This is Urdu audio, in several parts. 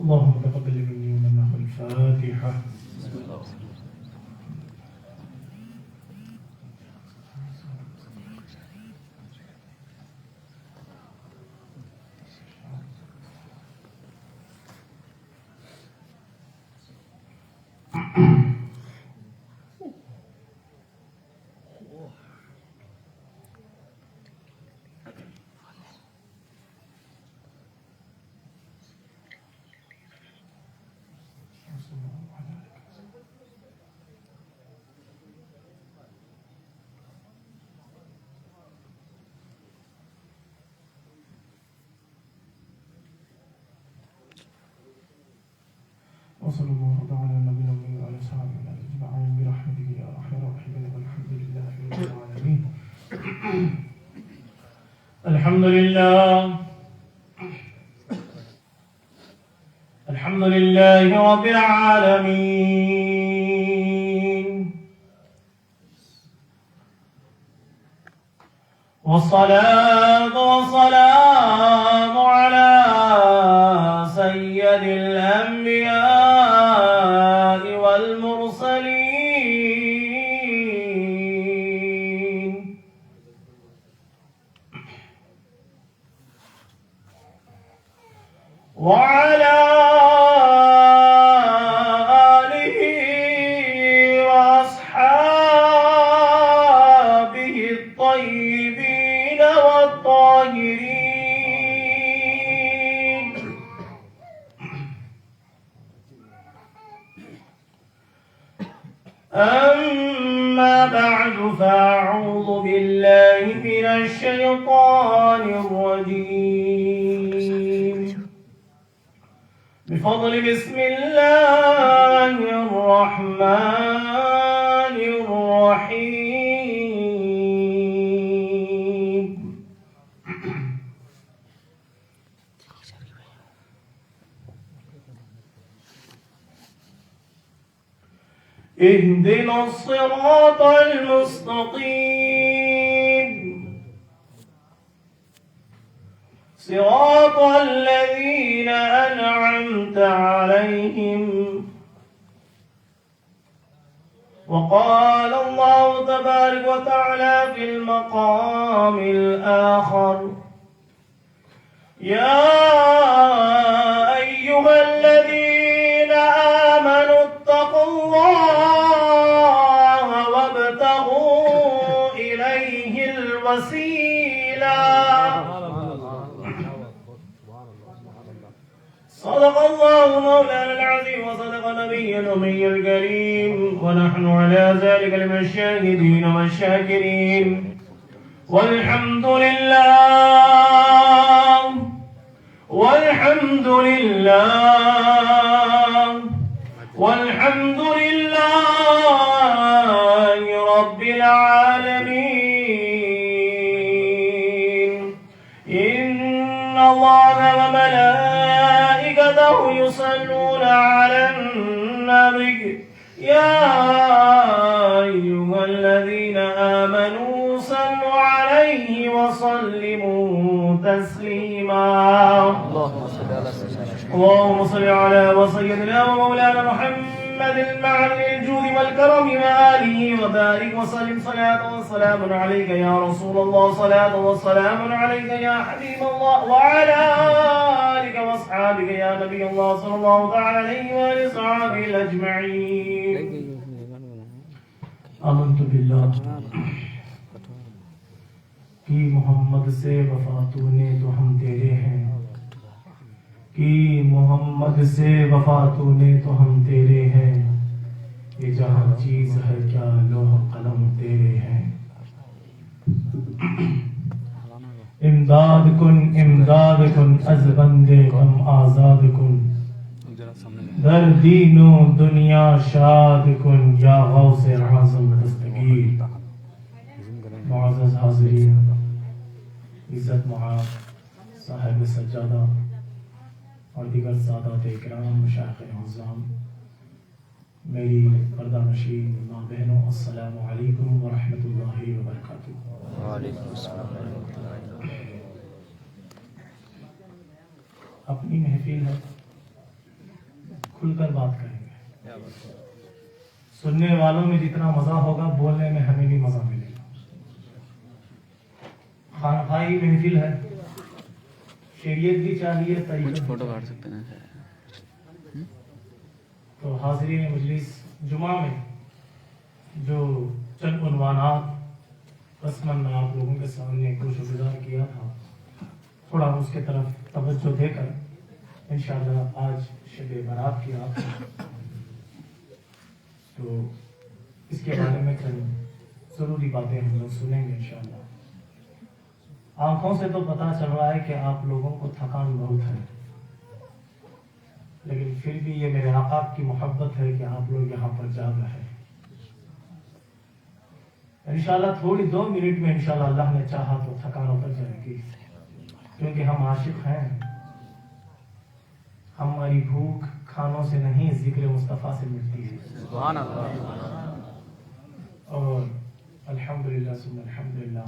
اللهم تقبل مني ومنه الفاتحة. وصلى الله على نبينا محمد وعلى صحبه أجمعين برحمتك يا أرحم الراحمين والحمد لله رب العالمين. الحمد لله الحمد لله رب العالمين، والصلاة والسلام على سيد الأنبياء والمرسلين وعلى آله وأصحابه الطيبين والطاهرين. أما بعد، فأعوذ بالله من الشيطان الرجيم. بفضل بسم الله الرحمن الرحيم. اهدنا الصراط المستقيم، صراط الذين أنعمت عليهم. وقال الله تبارك وتعالى في المقام الآخر: يا أيها الذين آمنوا اتقوا الله وابتغوا إليه الوسيلة. صدق الله مولانا العظيم وصدق نبينا الأمي الكريم، ونحن على ذلك من الشاهدين والشاكرين. والحمد لله والحمد لله والحمد لله رب العالمين. إن الله وملائكته يصلون على النبي، يا أيها الذين آمنوا صلوا عليه وسلموا تسليما. اللهم صل على وسيدنا ومولانا محمد المعن الجود والكرم وآله وبارك وسلم. صلاة وسلام عليك يا رسول الله، صلاة وسلام عليك يا حبيب الله، وعلى آلك وأصحابك يا نبي الله صلى الله تعالى عليه وآله وصحبه أجمعين. آمنت بالله کہ محمد سے وفا تو نے تو ہم تیرے ہیں، کہ محمد سے وفا تو نے تو ہم تیرے ہیں، یہ جہاں چیز ہے کیا لوح قلم تیرے ہیں. امداد کن از بندے غم آزاد کن، در دین و دنیا شاد کن یا غوث اعظم دستگیر. معزز حاضرین، عزت معاذ صاحب سجادہ اور دیگر سادات اکرام، مشایخ اعظام، میری پردہ نشین ماں بہنوں، السلام علیکم ورحمۃ اللہ وبرکاتہ۔ وعلیکم السلام ورحمۃ اللہ۔ اپنی محفل ہے، کھل کر بات کریں گے۔ سننے والوں میں جتنا مزہ ہوگا بولنے میں ہمیں بھی مزہ ملے گا۔ خانقاہی محفل ہے، شریعت بھی چاہیے، طریقت فوٹو کاٹ سکتے ہیں تو حاضرین مجلس جمعہ میں جو چند عنوانات رسماً میں آپ لوگوں کے سامنے گزار کیا تھا، تھوڑا اس کے طرف توجہ دے کر انشاءاللہ آج شب برات کی رات ہے تو اس کے بارے میں چند ضروری باتیں ہم لوگ سنیں گے انشاءاللہ۔ آنکھوں سے تو پتہ چل رہا ہے کہ آپ لوگوں کو تھکان بہت ہے، لیکن پھر بھی یہ میرے آقا کی محبت ہے کہ آپ لوگ یہاں پر جاگ رہے ہیں۔ انشاءاللہ تھوڑی 2 منٹ میں انشاءاللہ اللہ نے چاہا تو تھکان اتر جائے گی، کیونکہ ہم عاشق ہیں۔ ہماری بھوک کھانوں سے نہیں، ذکر مصطفیٰ سے ملتی ہے۔ سبحان اللہ۔ اور الحمدللہ ثم الحمدللہ،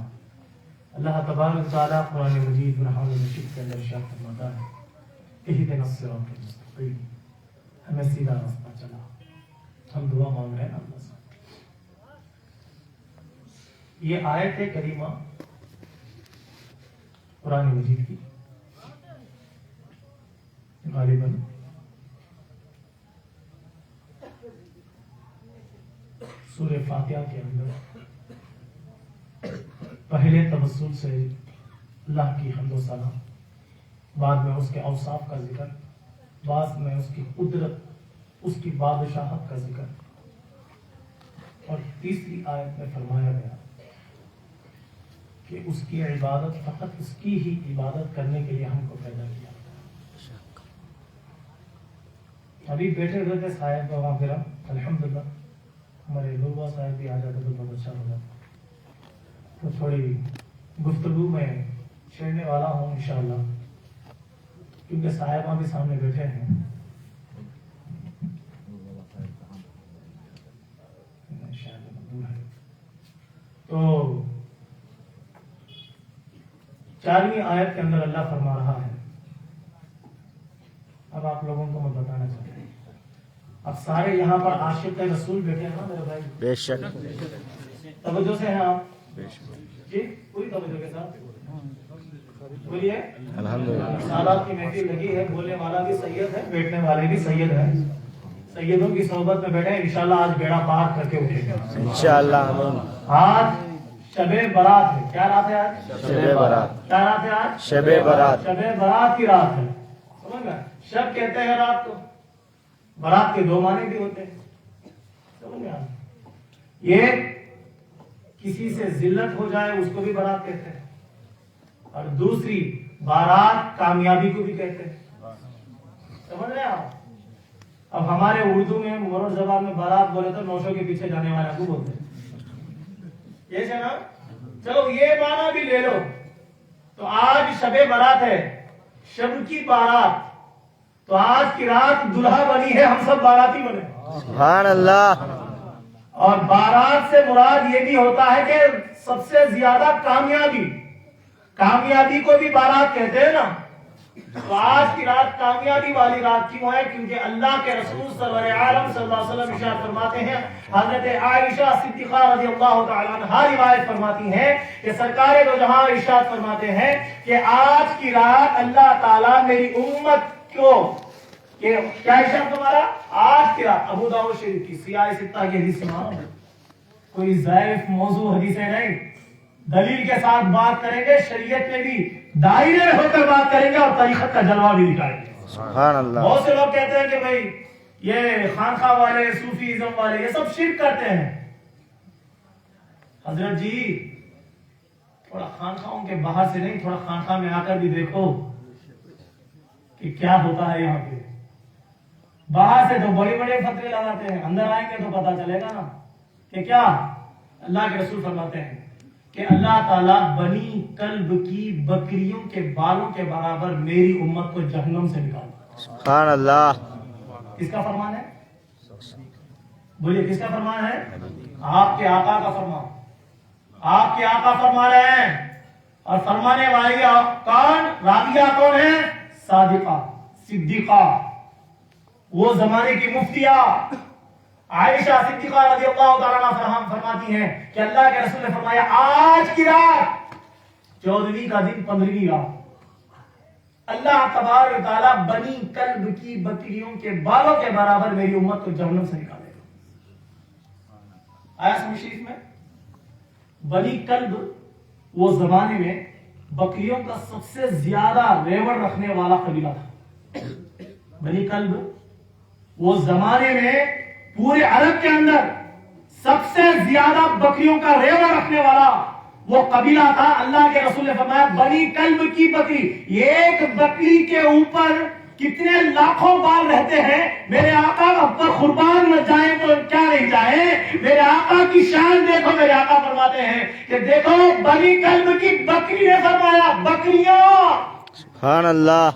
اللہ تبارک تعالیٰ قرآن مجید برہان المجید کے اندر ارشاد فرماتا ہے، اہدنا الصراط المستقیم، ہمیں سیدھا راستہ چلا۔ ہم دعا مانگ رہے ہیں اللہ سے۔ یہ آیت کریمہ قرآن مجید کی غالباً سورہ فاتحہ کے اندر پہلے تبسل سے اللہ کی حمد و ثنا، بعد میں اس کے اوصاف کا ذکر، بعد میں اس کی قدرت، اس کی بادشاہت کا ذکر، اور تیسری آیت میں فرمایا گیا کہ اس کی عبادت فقط اس کی ہی عبادت کرنے کے لیے ہم کو پیدا کیا۔ ابھی بیٹھے ہوئے تھے صاحب وہاں پھر الحمدللہ ہمارے لوگوں صاحب بھی آ جاتے تو بہت اچھا ہوگا، تو تھوڑی گفتگو میں چھیڑنے والا ہوں انشاءاللہ، کیونکہ صاحبہ بھی سامنے بیٹھے ہیں۔ تو 4ویں آیت کے اندر اللہ فرما رہا ہے، اب آپ لوگوں کو میں بتانا چاہتا ہوں، اب سارے یہاں پر عاشق رسول بیٹھے ہیں نا میرے بھائی؟ بے شک، توجہ سے ہیں آپ؟ بے شک، جی پوری توجہ کے ساتھ بولیے الحمدللہ۔ سالات کی محفل لگی ہے، بولنے والا بھی سید ہے، بیٹھنے والے بھی سید ہیں، سیدوں کی صحبت میں بیٹھے ہیں، انشاءاللہ آج بیڑا پار کر کے اٹھے گا انشاءاللہ آمین۔ آج شب برات ہے۔ کیا رات ہے آج؟ شب برات۔ کیا رات ہے آج؟ شب برات۔ شب برات کی رات ہے، سمجھ گئے؟ شب کہتے ہیں رات کو، برات کے 2 معنی بھی ہوتے ہیں، سمجھ گئے؟ یہ کسی سے ذلت ہو جائے اس کو بھی برات کہتے ہیں، اور دوسری بارات کامیابی کو بھی کہتے ہیں، سمجھ رہے ہیں آپ؟ اب ہمارے اردو میں مورد زبان میں بارات بولے تو نوشوں کے پیچھے جانے والا کو بولتے ہیں، یہ ہے نا؟ چلو یہ معنی بھی لے لو، تو آج شب برات ہے، شب کی بارات، تو آج کی رات دلہا بنی ہے، ہم سب باراتی بنے۔ سبحان اللہ۔ اور بارات سے مراد یہ بھی ہوتا ہے کہ سب سے زیادہ کامیابی کو بھی بارات کہتے ہیں نا، تو آج کی رات کامیابی والی رات کیوں ہے؟ کیونکہ اللہ کے رسول سرور عالم صلی اللہ علیہ وسلم ارشاد فرماتے ہیں، حضرت عائشہ صدیقہ رضی اللہ تعالی عنہا روایت فرماتی ہیں کہ سرکار دو جہاں ارشاد فرماتے ہیں کہ آج کی رات اللہ تعالیٰ میری امت کو، کہ کیا ارشاد ہمارا؟ آج کی رات، ابو داؤد شریف کی سیاہ ستہ کی حدیث سناؤ، کوئی ضعیف موضوع حدیثیں نہیں، دلیل کے ساتھ بات کریں گے، شریعت میں بھی دائرے میں ہو کر بات کریں گے، اور طریقت کا جلوہ بھی دکھائیں گے۔ سبحان اللہ۔ بہت سے لوگ کہتے ہیں کہ بھائی یہ خانقاہ والے، صوفیزم والے، یہ سب شرک کرتے ہیں۔ حضرت جی تھوڑا خانقاہوں کے باہر سے نہیں، تھوڑا خانقاہ میں آ کر بھی دیکھو کہ کیا ہوتا ہے یہاں پہ۔ باہر سے تو بڑے بڑے فتوے لگاتے ہیں، اندر آئیں گے تو پتا چلے گا نا کہ کیا۔ اللہ کے رسول فرماتے ہیں کہ اللہ تعالیٰ بنی کلب کی بکریوں کے بالوں کے برابر میری امت کو جہنم سے نکالتا ہے۔ سبحان اللہ۔ کس کا فرمان ہے؟ بولیے کس کا فرمان ہے؟ آپ کے آقا کا فرمان. آپ کے آقا فرما رہے ہیں اور فرمانے والی کون؟ رابعہ کون ہے؟ صادقہ صدیقہ، وہ زمانے کی مفتیہ عائشہ صدیقہ رضی اللہ تعالیٰ عنہا فرماتی ہیں کہ اللہ کے رسول نے فرمایا آج کی رات 14ویں کا دن 15ویں رات اللہ تبارک و تعالیٰ بنی کلب کی بکریوں کے بالوں کے برابر میری امت کو جہنم سے نکالے گا. آیا سمجھ شریف میں؟ بنی کلب وہ زمانے میں بکریوں کا سب سے زیادہ ریوڑ رکھنے والا قبیلہ تھا. بنی کلب وہ زمانے میں پورے عرب کے اندر سب سے زیادہ بکریوں کا ریوڑ رکھنے والا وہ قبیلہ تھا. اللہ کے رسول نے فرمایا بنی کلب کی بکری، ایک بکری کے اوپر کتنے لاکھوں بال رہتے ہیں. میرے آقا پر قربان نہ جائیں تو کیا نہیں جائیں. میرے آقا کی شان دیکھو. میرے آقا فرماتے ہیں کہ دیکھو بنی کلب کی بکری نے فرمایا بکریاں، سبحان اللہ،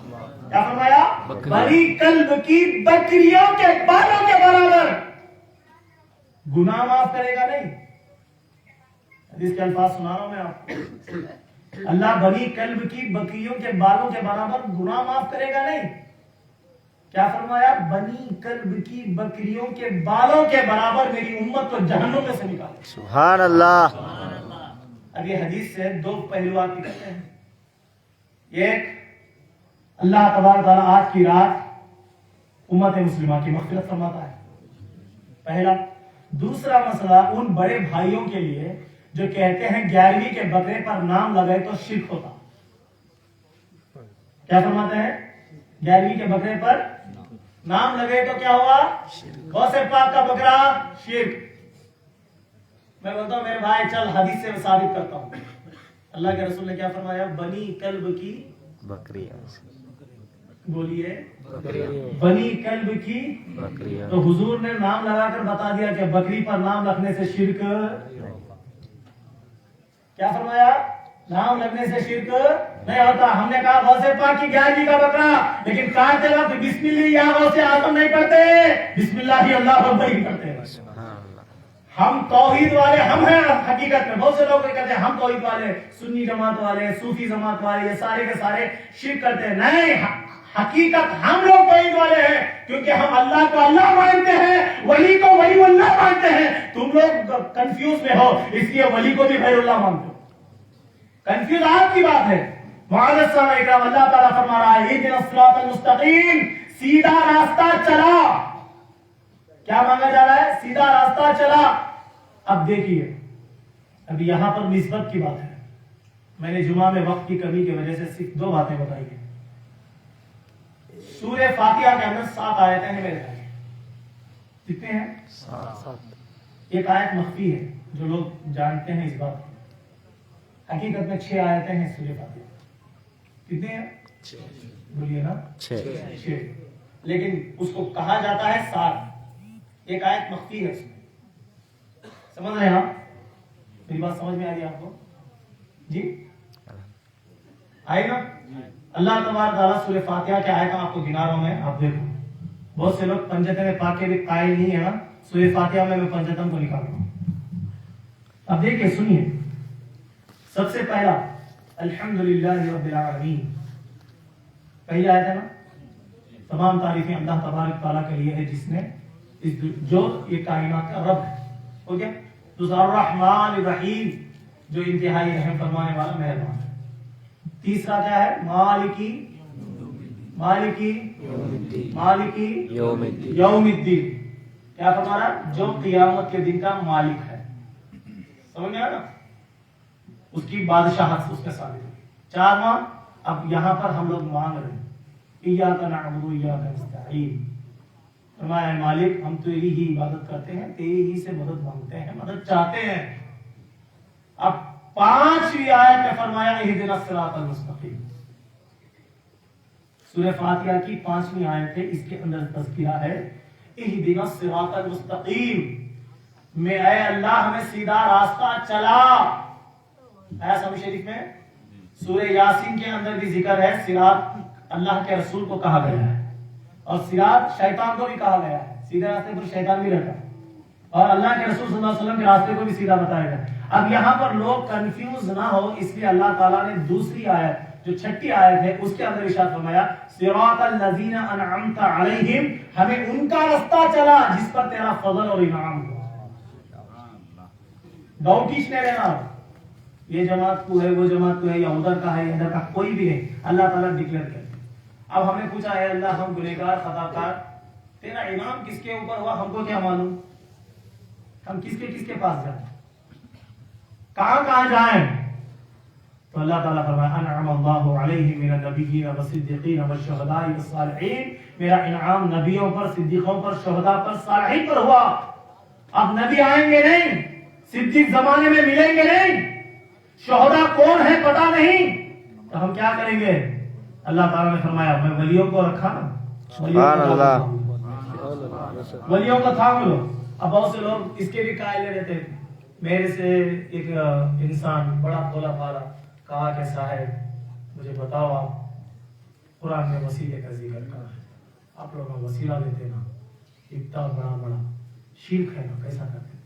کیا فرمایا؟ بنی کلب کی بکریوں کے بالوں کے برابر گناہ معاف کرے گا نہیں. حدیث کے الفاظ سنا رہا ہوں میں آپ کو. اللہ بنی کلب کی بکریوں کے بالوں کے برابر گناہ معاف کرے گا نہیں. کیا فرمایا؟ بنی کلب کی بکریوں کے بالوں کے برابر میری امت کو جہنم میں سے نکالے. سبحان اللہ. اب یہ حدیث سے دو پہلو آپ نکلتے ہیں. ایک، اللہ تبارک تعالیٰ آج کی رات امت مسلمہ کی مغفرت فرماتا ہے، پہلا. دوسرا مسئلہ ان بڑے بھائیوں کے لیے جو کہتے ہیں 11ویں کے بکرے پر نام لگائے تو شرک ہوتا. کیا فرماتے ہیں؟ 11ویں کے بکرے پر نام لگے تو کیا ہوا؟ غوث پاک کا بکرا شرک. میں بولتا ہوں میرے بھائی چل حدیث سے ثابت کرتا ہوں. اللہ کے رسول نے کیا فرمایا؟ بنی کلب کی بکریاں، بولیے بنی کلب کی بکریاں. تو حضور نے نام لگا کر بتا دیا کہ بکری پر نام رکھنے سے شرک. کیا فرمایا؟ نام لگنے سے شرک نہیں ہوتا. ہم نے کہا غوث پاک کی 11ویں کا بکرا، لیکن کاٹتے وقت بسم اللہ یا غوث اعظم نہیں پڑھتے، بسم اللہ ہی اللہ اکبر ہی پڑھتے ہیں. ہم توحید والے ہم ہیں. حقیقت میں بہت سے لوگ کہتے ہیں ہم توحید والے، سنی جماعت والے، صوفی جماعت والے، یہ سارے کے سارے شرک کرتے ہیں. نہیں، حقیقت ہم لوگ توحید والے ہیں کیونکہ ہم اللہ کو اللہ مانتے ہیں، ولی کو ولی اللہ مانتے ہیں. تم لوگ کنفیوز میں ہو اس لیے ولی کو بھی غیر اللہ مانتے ہو. کنفیوز آپ کی بات ہے. معاذ اکرام اللہ تعالیٰ فرما رہا ہے اہدنا الصراط المستقیم، سیدھا راستہ چلا. کیا مانگا جا رہا ہے؟ سیدھا راستہ چلا. اب دیکھیے اب یہاں پر نسبت کی بات ہے. میں نے جمعہ میں وقت کی کمی کی وجہ سے صرف 2 باتیں بتائی ہیں. سورہ فاتحہ کے اندر 7 آیتیں ہیں میرے بھائی. کتنے ہیں؟ 7. ایک آیت مخفی ہے جو لوگ جانتے ہیں اس بات کو. حقیقت میں 6 آیتیں ہیں سورہ فاتحہ. کتنے ہیں؟ 6. بولیے نا 6. لیکن اس کو کہا جاتا ہے 7. ایک آیت مخفی ہے اس میں. سمجھ رہے ہیں آپ؟ میری بات سمجھ میں آ رہی ہے آپ کو؟ جی آئے نا. اللہ تبارک تعالیٰ سورہ فاتحہ کے آیتیں آپ کو گنا رہا ہوں میں. آپ دیکھو بہت سے لوگ پنجتن پاک کے بھی قائل نہیں ہے نا. سورہ فاتحہ میں پنجتن کو نکال رہا ہوں. اب دیکھیں سنیے. سب سے پہلا الحمدللہ رب العالمین، پہلی آیت ہے نا. تمام تعریفیں اللہ تبارک تعالیٰ کے لیے ہے جس نے جو یہ کائنات کا رب ہے. ہو گیا. دوسرا الرحمن الرحیم، جو انتہائی رحم فرمانے والا مہربان ہے. تیسرا کیا ہے؟ مالکی یوم الدین. کیا فرما رہا؟ جو قیامت کے دن کا مالک ہے. سمجھ میں آیا نا؟ اس کی بادشاہت اس کے ثابت ہے. 4واں اب یہاں پر ہم لوگ مانگ رہے ہیں ایاک نعبد و ایاک نستعین. فرمایا مالک ہم تیری ہی عبادت کرتے ہیں، تیری ہی سے مدد مانگتے ہیں، مدد چاہتے ہیں. اب 5ویں آیت میں فرمایا اہدنا الصراط المستقیم. سورہ فاتحہ کی 5ویں آیت ہے. اس کے اندر تذکرہ ہے اہدنا الصراط المستقیم میں اے اللہ ہمیں سیدھا راستہ چلا. آیا سمجھ شریف میں سورہ یاسین کے اندر بھی ذکر ہے. صراط اللہ کے رسول کو کہا گیا ہے اور صراط شیطان کو بھی کہا گیا ہے. سیدھے راستے پر شیطان بھی رہتا ہے. اور اللہ کے رسول صلی اللہ علیہ وسلم کے راستے کو بھی سیدھا بتائے گا. اب یہاں پر لوگ کنفیوز نہ ہو اس لیے اللہ تعالیٰ نے دوسری آیت جو چھٹی آیت ہے اس کے اندر ارشاد فرمایا صراط الذین انعمت علیہم، ہمیں ان کا راستہ چلا جس پر تیرا فضل اور انعام ہوا. ڈاؤٹ کھینچنے لینا یہ جماعت کو ہے وہ جماعت کو ہے یا ادھر کا ہے یا ادھر کا، کوئی بھی نہیں. اللہ تعالیٰ ڈکلیئر کرتے. اب ہم نے پوچھا ہے اللہ ہم گنہگار خطا کار، تیرا انعام کس کے اوپر ہوا ہم کو کیا معلوم؟ ہم کس کے پاس جائیں، کہاں جائیں؟ تو اللہ تعالیٰ فرمایا انعم اللہ علیہم من النبیین والصدیقین والشہداء والصالحین، میرا انعام نبیوں پر، صدیقوں پر، شہداء پر، صالحین پر ہوا. اب نبی آئیں گے نہیں، صدیق زمانے میں ملیں گے نہیں، شہداء کون ہے پتہ نہیں، تو ہم کیا کریں گے؟ اللہ تعالیٰ نے فرمایا میں ولیوں کو رکھا نا، ولیوں کو تھام لو. اب بہت سے لوگ اس کے بھی قائل رہتے ہیں. میرے سے ایک انسان بڑا بولا پالا کہا کہ صاحب مجھے بتاؤ آپ قرآن میں وسیلے کا ذکر کہا ہے، آپ لوگ وسیلہ دیتے نا، اتنا بڑا شرک ہے نا، کیسا کرتے؟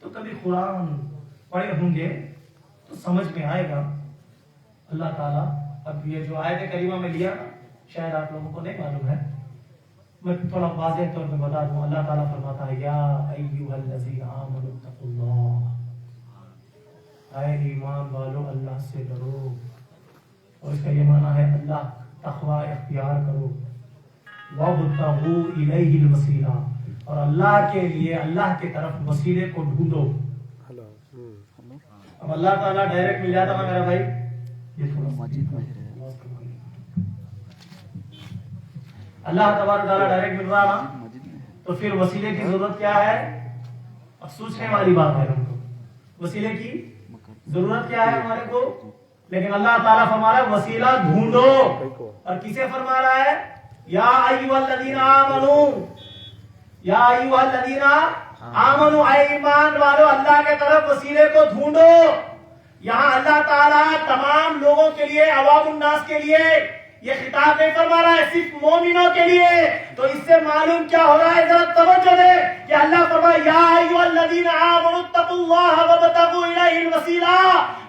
تو کبھی قرآن پڑھے ہوں گے تو سمجھ میں آئے گا. اللہ تعالیٰ اب یہ جو آیت کریمہ میں لیا شاید آپ لوگوں کو نہیں معلوم ہے، میں تھوڑا واضح طور پہ بتا دوں. اللہ تعالیٰ فرماتا ہے یا ایھا الذین آمنوا اتقوا اللہ، اے ایمان والو اللہ سے ڈرو. اور اس کا یہ معنی ہے اللہ تقوی اختیار کرو. وابتغوا الیہ الوسیلہ، اور اللہ کے لیے اللہ کی طرف وسیلے کو ڈھونڈو. اب اللہ تعالیٰ ڈائریکٹ مل جاتا نا میرا بھائی، یہ تھوڑا اللہ تبارک تعالیٰ ڈائریکٹ مل رہا نا، تو پھر وسیلے کی ضرورت کیا ہے؟ اب سوچنے والی بات ہے ہم کو، وسیلے کی ضرورت کیا ہے ہمارے کو؟ لیکن اللہ تعالیٰ فرما رہا ہے وسیلہ ڈھونڈو. اور کسے فرما رہا ہے؟ یا ایھا الذین آمنوا، یا ایھا الذین آمنوا، اے ایمان والو اللہ کے طرف وسیلے کو ڈھونڈو. یہاں اللہ تعالیٰ تمام لوگوں کے لیے، عوام الناس کے لیے یہ خطاب نہیں فرما رہا ہے، صرف مومنوں کے لیے. تو اس سے معلوم کیا ہو رہا ہے؟ ذرا توجہ دے کہ اللہ فرمایا یا ایھا الذین آمنوا اتقوا اللہ وابتغوا الیہ الوسیلہ.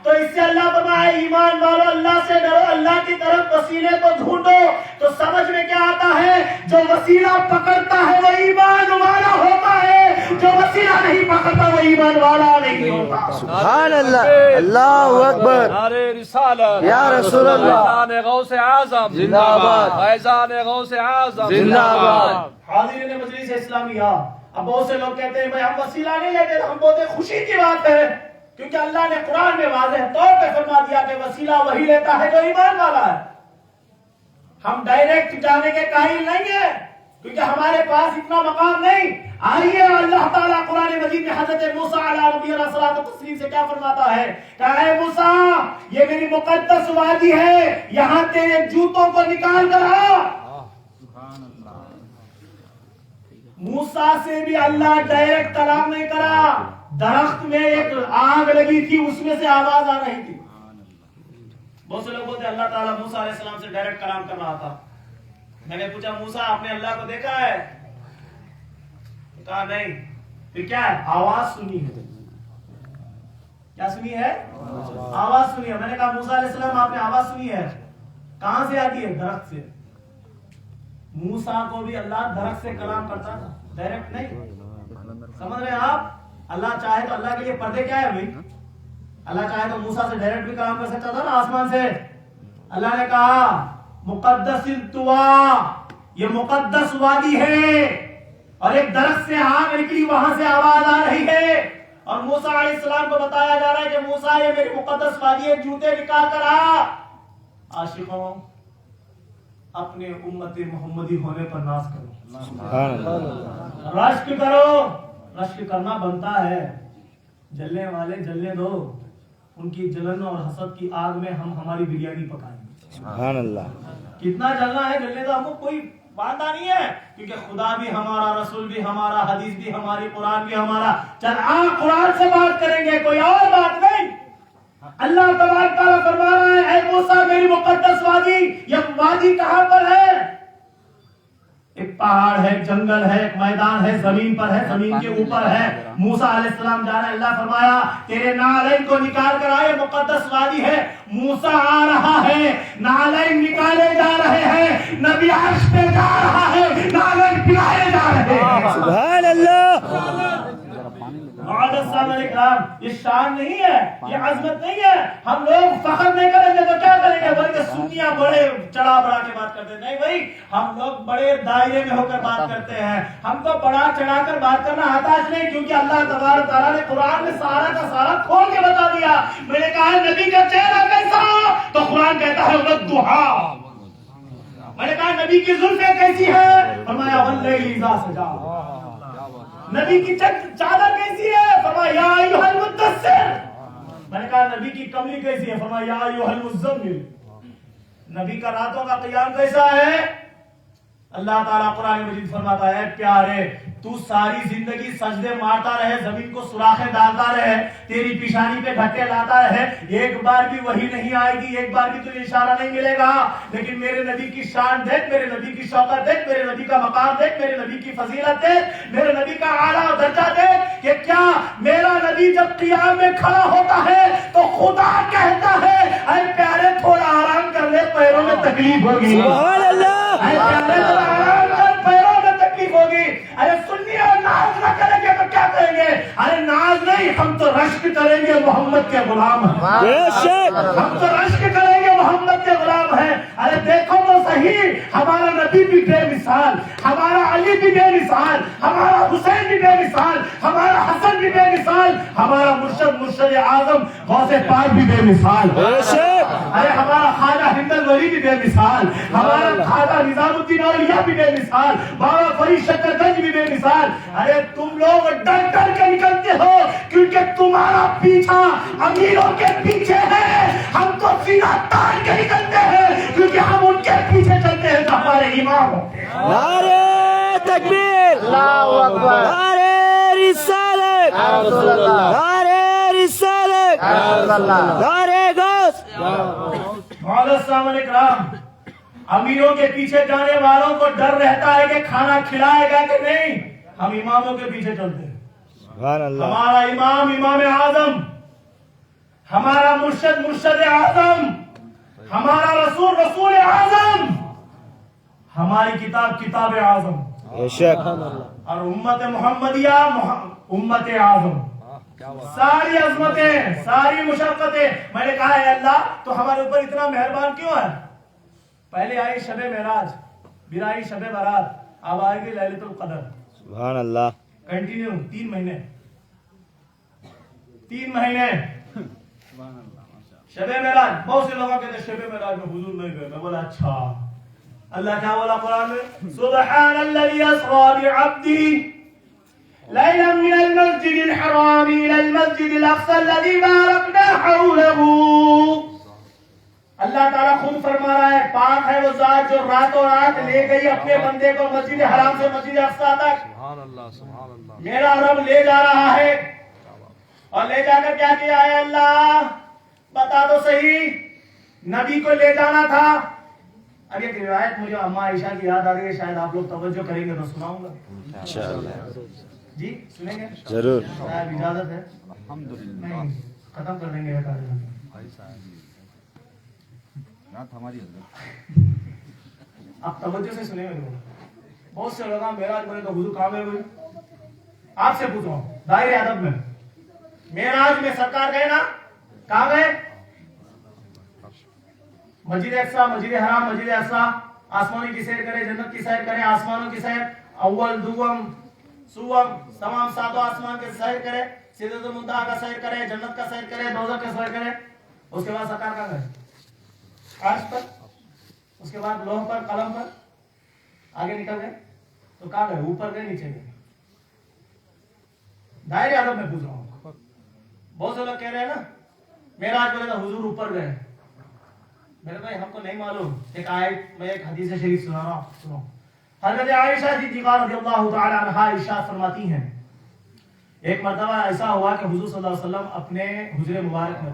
تو اس سے اللہ فرمایا ایمان والو اللہ سے ڈرو، اللہ کی طرف وسیلے کو ڈھونڈو. تو سمجھ میں کیا آتا ہے؟ جو وسیلہ پکڑتا ہے وہ ایمان والا ہوتا ہے، جو وسیلہ نہیں پکڑتا وہ ایمان والا نہیں ہوتا. سبحان اللہ، اللہ اکبر، نعرے رسالت یا رسول اللہ، فیضان غوث اعظم زندہ آباد، فیضان غوث اعظم زندہ آباد. حاضرین مجلس اسلامیہ، اب بہت سے لوگ کہتے ہیں بھائی ہم وسیلہ نہیں لیتے، ہم بولتے خوشی کی بات ہے، کیونکہ اللہ نے قرآن میں واضح طور پہ فرما دیا کہ وسیلہ وہی لیتا ہے جو ایمان والا ہے. ہم ڈائریکٹ جانے کے قائل نہیں ہیں کیونکہ ہمارے پاس اتنا مقام نہیں. آئیے اللہ تعالیٰ قرآن مجید میں حضرت موسیٰ علیہ نبینا الصلاۃ والتسلیم سے کیا فرماتا ہے کہ اے موسیٰ یہ میری مقدس وادی ہے، یہاں تیرے جوتوں کو نکال کر آ. موسیٰ سے بھی اللہ ڈائریکٹ کلام نہیں کرا. درخت میں ایک آگ لگی تھی، اس میں سے آواز آ رہی تھی. بہت سے لوگ بولتے اللہ تعالیٰ موسیٰ علیہ السلام سے ڈائریکٹ کلام کر رہا تھا. میں نے پوچھا موسیٰ آپ نے اللہ کو دیکھا ہے؟ کہا نہیں. پھر کیا ہے؟ آواز سنی ہے. کیا سنی ہے؟ آواز سنی ہے. میں نے کہا موسیٰ علیہ السلام آپ نے آواز سنی ہے، کہاں سے آتی ہے؟ درخت سے. موسیٰ کو بھی اللہ درخت سے کلام کرتا تھا، ڈائریکٹ نہیں. سمجھ رہے ہیں آپ؟ اللہ چاہے تو اللہ کے لیے پردے کیا ہے بھائی؟ اللہ چاہے تو موسیٰ سے ڈائریکٹ بھی کلام کر سکتا تھا نا آسمان سے. اللہ نے کہا مقدس الطوا، یہ مقدس وادی ہے، اور ایک درخت سے آگ نکلی، وہاں سے آواز آ رہی ہے. اور موسیٰ علیہ السلام کو بتایا جا رہا ہے کہ موسیٰ یہ میری مقدس وادی ہے، جوتے نکال کر آ. عاشقوں اپنے امت محمدی ہونے پر ناز کرو، رشک کرو. رشک کرنا بنتا ہے، جلنے والے جلنے دو، ان کی جلن اور حسد کی آگ میں ہم ہماری بریانی پکائیں گے. سبحان اللہ. کتنا جلنا ہے جلنے دو، ہم کو کوئی وعدہ نہیں ہے، کیونکہ خدا بھی ہمارا، رسول بھی ہمارا، حدیث بھی ہماری، قرآن بھی ہمارا. چل قرآن سے بات کریں گے، کوئی اور بات نہیں. اللہ تبارک تعالیٰ فرما رہا ہے اے موسیٰ میری مقدس وادی. یہ وادی کہاں پر ہے؟ ایک ایک پہاڑ ہے، ایک جنگل ہے، ایک میدان ہے، زمین پر ہے، زمین کے اوپر ہے. موسیٰ علیہ السلام جا رہے ہیں. اللہ فرمایا تیرے نالین کو نکال کر آئے، مقدس وادی ہے. موسیٰ آ رہا ہے، نالین نکالے جا رہے ہیں. نبی عرش پہ جا رہا ہے، نالین پلائے جا رہے ہیں. سبحان اللہ. یہ شان نہیں ہے، یہ عظمت نہیں ہے. ہم لوگ فخر نہیں کریں گے تو کیا کریں گے؟ بلکہ سنیاں بڑے چڑھا بڑھا کے بات کرتے ہیں. نہیں بھائی، ہم لوگ بڑے دائرے میں ہو کر بات کرتے ہیں. ہم کو بڑا چڑھا کر بات کرنا آتا نہیں، کیونکہ اللہ تبارک تعالیٰ نے قرآن میں سارا کا سارا کھول کے بتا دیا. میں نے کہا نبی کا چہرہ کیسا، تو قرآن کہتا ہے والضحیٰ. میں نے کہا نبی کی زلفیں کیسی ہے، فرمایا واللیل اذا سجا. نبی کی چادر کیسی ہے، فرمایا یا ایھا المدثر. میں نے کہا نبی کی کملی کیسی ہے، فرمایا یا ایھا المزمل. نبی کا راتوں کا قیام کیسا ہے؟ اللہ تعالیٰ قرآن مجید فرماتا ہے پیارے تو ساری زندگی سجدے مارتا رہے، زمین کو سوراخیں ڈالتا رہے، تیری پیشانی پہ دھکے لاتا رہے، ایک بار بھی وہی نہیں آئے گی، ایک بار بھی تجھے اشارہ نہیں ملے گا. لیکن میرے نبی کی شان دیکھ، میرے نبی کی شوکت دیکھ، میرے نبی کا مقام دیکھ، میرے نبی کی فضیلت دیکھ، میرے نبی کا اعلیٰ درجہ دیکھ کہ کیا میرا نبی جب قیام میں کھڑا ہوتا ہے تو خدا کہتا ہے اے پیارے تھوڑا آرام کر لے، پیروں میں تکلیف ہوگی. سبحان اللہ. اے پیارے تھوڑا آرام کر، پیروں میں تکلیف ہوگی. ارے سنی اور ناز نہ کریں گے تو کیا کریں گے؟ ارے ناز نہیں، ہم تو رشک کریں گے، محمد کے غلام ہیں. بے شک. ہم تو رشک کریں گے، محمد کے غلام ہیں. ارے دیکھو تو صحیح، ہمارا نبی بھی بے مثال، ہمارا علی بھی بے مثال، ہمارا حسین بھی بے مثال، ہمارا حسن بھی بے مثال، ہمارا مرشد اعظم غوث پاک بھی بے مثال. بے شک. ارے ہمارا خواجہ ہند الولی بھی بے مثال، ہمارا خواجہ نظام الدین اولیاء بھی بے مثال، بابا فرید شکر گنج بھی بے مثال. ارے تم لوگ ڈر ڈر کے نکلتے ہو کیونکہ تمہارا پیچھا امیروں کے پیچھے ہے. ہم تو سینہ تان کے نکلتے ہیں کیونکہ ہم ان کے پیچھے چلتے ہیں جو ہمارے امام ہوتے ہیں. نعرہ تکبیر. اللہ اکبر. نعرہ رسالت. رسول اللہ. نعرہ رسالت. رسول اللہ. نعرہ غوث. معزز سامعین کرام، امیروں کے پیچھے جانے والوں کو ڈر رہتا ہے کہ کھانا کھلائے گا کہ نہیں. ہم اماموں کے پیچھے چلتے ہیں. سبحان اللہ. ہمارا امام امام اعظم، ہمارا مرشد اعظم، ہمارا رسول رسول اعظم، ہماری کتاب کتاب اعظم، بے شک. اور امت محمدیہ امت اعظم. ساری عظمتیں، ساری مشقتیں. میں نے کہا ہے اللہ تو ہمارے اوپر اتنا مہربان کیوں ہے؟ پہلے آئی شب معراج، پھر آئی شب برات، اب آئے گی لیلۃ القدر. سبحان اللہ. کنٹینیو 3 مہینے 3 مہینے شب معراج. بہت سے لوگوں کہتے ہیں شب معراج میں حضور نہیں گئے. میں بولا اچھا. اللہ کیا بولا قرآن میں؟ سبحان الذی اسری بعبدہ لیلا من المسجد الحرام الى المسجد الاقصى الذي باركنا حوله. اللہ تعالیٰ خود فرما رہا ہے پاک ہے وہ ذات جو راتوں رات لے گئی اپنے بندے کو مسجد حرام سے مسجد اقصیٰ تک. سبحان اللہ سبحان اللہ. میرا رب لے جا رہا ہے اور لے جا کر کیا کیا ہے؟ اللہ بتا دو صحیح. نبی کو لے جانا تھا. اب ایک روایت مجھے اماں عائشہ کی یاد آ رہی ہے، شاید آپ لوگ توجہ کریں گے تو سناؤں گا. انشاءاللہ. جی سنیں گے؟ ضرور. شاید اجازت ہے؟ الحمدللہ. نہیں ختم کر دیں گے. آپ توجہ سے سنیں گے. بہت سے لوگ معراج بولے تو حضور کہاں گئے ہوئے؟ آپ سے پوچھ رہا ہوں دائرے ادب میں. معراج میں سرکار گئے نا، کہاں گئے؟ مسجد اقصیٰ، مسجد حرام، مسجد اقصیٰ. آسمانی کی سیر کرے، جنت کی سیر کرے، آسمانوں کی سیر، اول دوم سوم تمام 7 آسمان کے سیر کرے، سدرۃ المنتہا کا سیر کرے، جنت کا سیر کرے، دوزخ کا سیر کرے. اس کے بعد سرکار کہاں گئے؟ عرش پر. اس کے بعد لوح پر، قلم پر آگے نکل گئے. تو کہاں گئے؟ اوپر گئے نیچے گئے؟ دائرے ادب میں پوچھ رہا ہوں. بہت سے لوگ کہہ رہے ہیں نا معراج بولے تو حضور اوپر گئے. میرے بھائی ہم کو نہیں معلوم. ایک آیت میں ایک حدیث شریف سنا رہا ہوں، سنو. حضرت عائشہ صدیقہ رضی اللہ تعالی عنہا ارشاد فرماتی ہیں ایک مرتبہ ایسا ہوا کہ حضور صلی اللہ علیہ وسلم اپنے حجرے مبارک میں،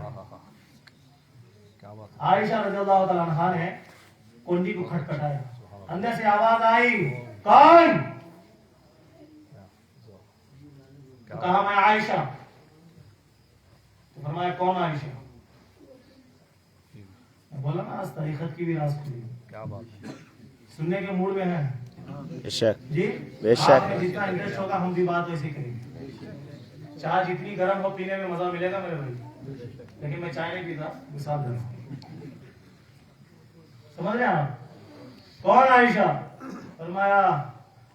عائشہ رضی اللہ تعالی عنہا نے کنڈی کو کھٹکھٹایا. اندر سے آواز آئی کون؟ تو کہا میں عائشہ. تو فرمایا کون عائشہ؟ بولا نا آج تاریخت کی بھی راز کھلی. کیا بات ہے. سننے کے موڈ میں ہیں بے شک جی. بے شک. آپ میں جتنا انٹرسٹ ہوگا ہم بھی بات ویسے کریں گے. چائے جتنی گرم ہو پینے میں مزہ ملے گا میرے بھائی. لیکن میں چائے نہیں پیتا, مثال دے رہا ہوں. سمجھ رہے ہیں آپ؟ کون عائشہ؟ فرمایا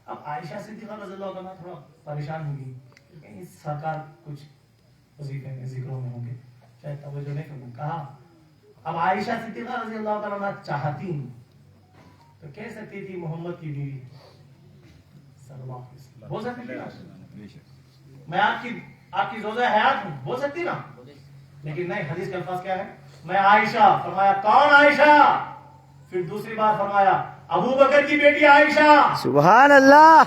اب عائشہ صدیقہ رضی اللہ عنہا تھوڑا پریشان ہوگی کہیں سرکار کچھ وظیفے میں ذکروں میں ہوں گے, شاید توجہ نہیں کروں. کہا اب عائشہ صدیقہ رضی اللہ عنہا چاہتی تو کہہ سکتی تھی محمد کی بیوی صلی اللہ علیہ وسلم, بول سکتی تھی نا میں آپ کی زوجہ حیات ہوں, بول سکتی نا. لیکن نہیں, حدیث کے الفاظ کیا ہے؟ میں عائشہ. فرمایا کون عائشہ؟ پھر دوسری بار فرمایا ابو بکر کی بیٹی عائشہ. سبحان اللہ.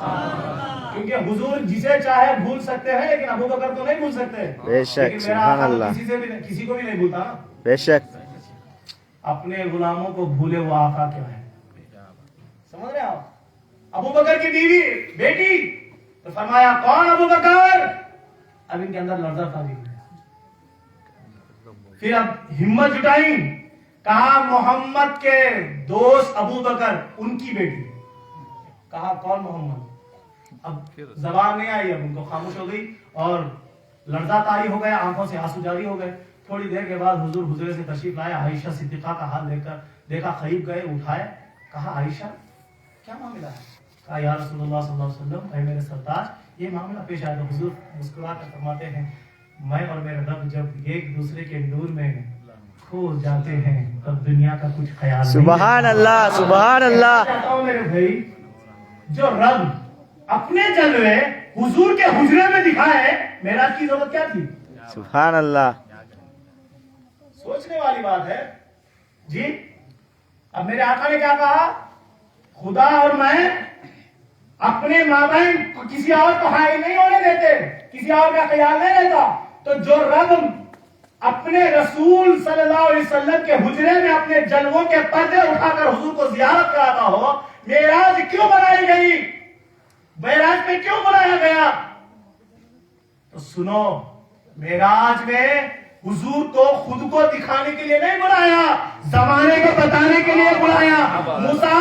کیونکہ حضور جسے چاہے بھول سکتے ہیں لیکن ابو بکر تو نہیں بھول سکتے. بے شک. لیکن میرا سبحان آقا تو اللہ. کسی کو بھی نہیں بھولتا نا. بے شک. اپنے غلاموں کو بھولے وہ آقا کیا ہے, سمجھ رہے آپ؟ ابو بکر کی بیوی بیٹی. تو فرمایا کون ابو بکر؟ اب ان کے اندر لرزہ تھا. پھر اب ہمت جٹائی, کہا محمد کے دوست ابو بکر ان کی بیٹی. کہا کون محمد؟ اب زبان نہیں آئی, اب ان کو خاموش ہو گئی اور لرزہ طاری ہو گیا, آنکھوں سے آنسو جاری ہو گئے. تھوڑی دیر کے بعد حضور حضرے سے تشریف لائے. عائشہ صدیقہ کا حال دیکھ کر دیکھا, قریب گئے, اٹھائے. کہا عائشہ کیا معاملہ ہے؟ کہا یا رسول اللہ صلی اللہ علیہ وسلم, اے میرے سرتاج یہ معاملہ پیش آیا. تو حضور مسکرا کر فرماتے ہیں میں اور میرے رب جب ایک دوسرے کے نور میں کھو جاتے ہیں تب دنیا کا کچھ خیال نہیں. سبحان اللہ. سبحان اللہ. چاہتا ہوں میرے بھائی, جو رب اپنے جلوے حضور کے حجرے میں دکھائے, معراج کی ضرورت کیا تھی؟ سبحان اللہ. سوچنے والی بات ہے جی. اب میرے آقا نے کیا کہا؟ خدا اور میں اپنے مابین کسی اور کو حائل نہیں ہونے دیتے, کسی اور کا خیال نہیں رہتا. تو جو رب اپنے رسول صلی اللہ علیہ وسلم کے حجرے میں اپنے جلووں کے پردے اٹھا کر حضور کو زیارت کراتا ہو, معراج کیوں بنائی گئی؟ معراج میں کیوں بنایا گیا؟ تو سنو, معراج میں حضور کو خود کو دکھانے کے لیے نہیں بلایا, زمانے کو بتانے کے لیے بلایا. موسیٰ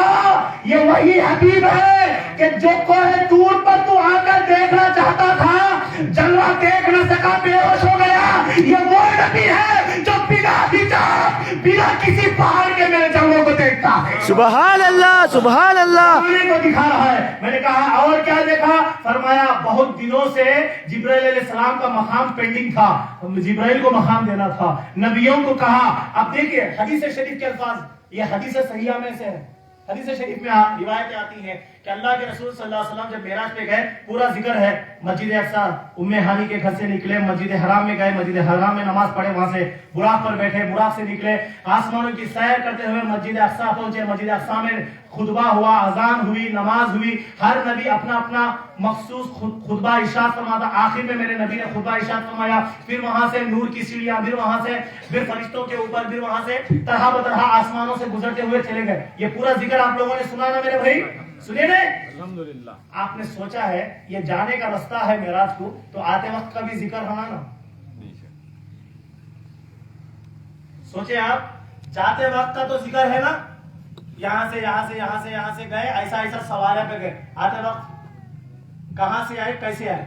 یہ وہی حبیب ہے کہ جو کوہ طور پر تو آ کر دیکھنا چاہتا تھا, جلوہ دیکھ نہ سکا, بے ہوش ہو گیا. یہ وہ نبی ہے جو بنا حجاب بنا کسی پہاڑ کے میرے جلووں کو دیکھتا ہے. سبحان اللہ. سبحان اللہ. زمانے کو دکھا رہا ہے. میں نے کہا اور کیا دیکھا؟ فرمایا بہت دنوں سے جبرائیل علیہ السلام کا مقام پینڈنگ تھا, جبرائیل کو مقام دینا تھا. نبیوں کو کہا. اب دیکھیے حدیث شریف کے الفاظ, یہ حدیث صحیحہ میں سے ہے. حدیث شریف میں روایتیں آتی ہیں کہ اللہ کے رسول صلی اللہ علیہ وسلم جب معراج پہ گئے, پورا ذکر ہے, مسجد اقصی ام ہانی کے گھر سے نکلے, مسجد حرام میں گئے, مسجد حرام میں نماز پڑھے, وہاں سے براق پر بیٹھے, براق سے نکلے, آسمانوں کی سیر کرتے ہوئے مسجد اقصی پہنچے. مسجد اقصی میں خطبہ ہوا, اذان ہوئی, نماز ہوئی. ہر نبی اپنا اپنا مخصوص خطبہ ارشاد فرماتا. آخر میں میرے نبی نے خطبہ ارشاد فرمایا. پھر وہاں سے نور کی سیڑھیاں, پھر وہاں سے پھر فرشتوں کے اوپر, پھر وہاں سے طرح بطرح آسمانوں سے گزرتے ہوئے چلے گئے. یہ پورا ذکر آپ لوگوں نے سنا نا میرے بھائی, سنے نا؟ الحمدللہ. آپ نے سوچا ہے یہ جانے کا رستہ ہے معراج کو, تو آتے وقت کا بھی ذکر ہونا نا. سوچے آپ, جاتے وقت کا تو ذکر ہے نا, یہاں سے یہاں سے یہاں سے یہاں سے گئے, ایسا ایسا سوارے پہ گئے. آتے وقت کہاں سے آئے, کیسے آئے,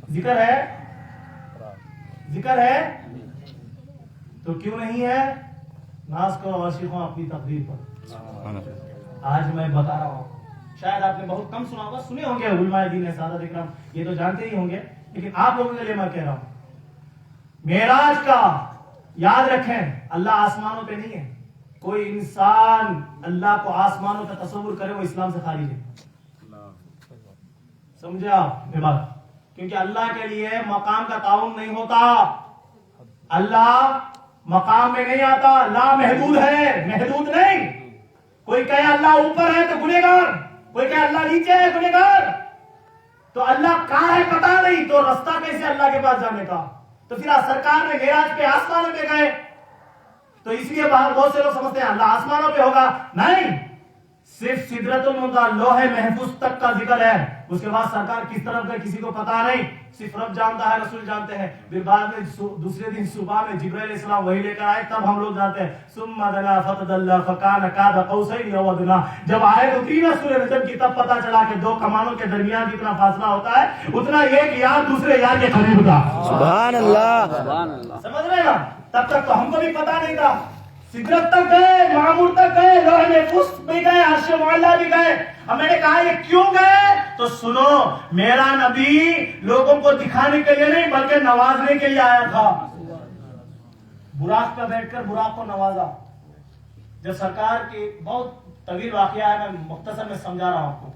ذکر ہے, ذکر ہے. تو کیوں نہیں ہے؟ ناز کرو عاشقوں اپنی تقدیر پر. آج میں بتا رہا ہوں, شاید آپ نے بہت کم سنا ہوگا, سنے ہوں گے علماء دین سادہ اکرام, یہ تو جانتے ہی ہوں گے, لیکن آپ لوگوں کے لیے میں کہہ رہا ہوں, معراج کا یاد رکھیں, اللہ آسمانوں پہ نہیں ہے. کوئی انسان اللہ کو آسمانوں کا تصور کرے وہ اسلام سے خارج ہے. سمجھے آپ یہ بات؟ کیونکہ اللہ کے لیے مقام کا تعین نہیں ہوتا, اللہ مقام میں نہیں آتا, لا محدود ہے, محدود نہیں. کوئی کہے اللہ اوپر ہے تو گنہگار, کوئی کہے اللہ نیچے ہے گنہگار. تو اللہ کہاں ہے پتا نہیں, تو رستہ کیسے اللہ کے پاس جانے کا؟ تو پھر سرکار نے معراج پہ آسمانوں پہ گئے, تو اس لیے بہت سے لوگ سمجھتے ہیں اللہ آسمانوں پہ ہوگا. نہیں, صرف سدرۃ المنتہا لوح محفوظ تک کا ذکر ہے. اس کے بعد سرکار کس طرف گئے کسی کو پتا نہیں, صرف رب جانتا ہے, رسول جانتے ہیں. پھر بعد میں دوسرے دن صبح میں جبرائیل علیہ السلام وہی لے کر آئے, تب ہم لوگ جانتے ہیں. ثم دنا فتدلى فكان قاب قوسين او ادنى. جب آئے تو تین سورہ نجم کی, تب پتا چلا کہ دو کمانوں کے درمیان جتنا فاصلہ ہوتا ہے اتنا ایک یار دوسرے یار کے قریب تھا. سبحان اللہ. سبحان اللہ. سمجھ رہے نا, تب تک تو ہم کو بھی پتا نہیں تھا. سدرت تک گئے, معمور تک گئے, لوح محفوظ بھی گئے, عرش معلیٰ بھی گئے. اب میں نے کہا یہ کیوں گئے, تو سنو, میرا نبی لوگوں کو دکھانے کے لیے نہیں بلکہ نوازنے کے لیے آیا تھا. براق پہ بیٹھ کر براق کو نوازا. جب سرکار کی بہت طویل واقعہ ہے, میں مختصر میں سمجھا رہا ہوں آپ کو.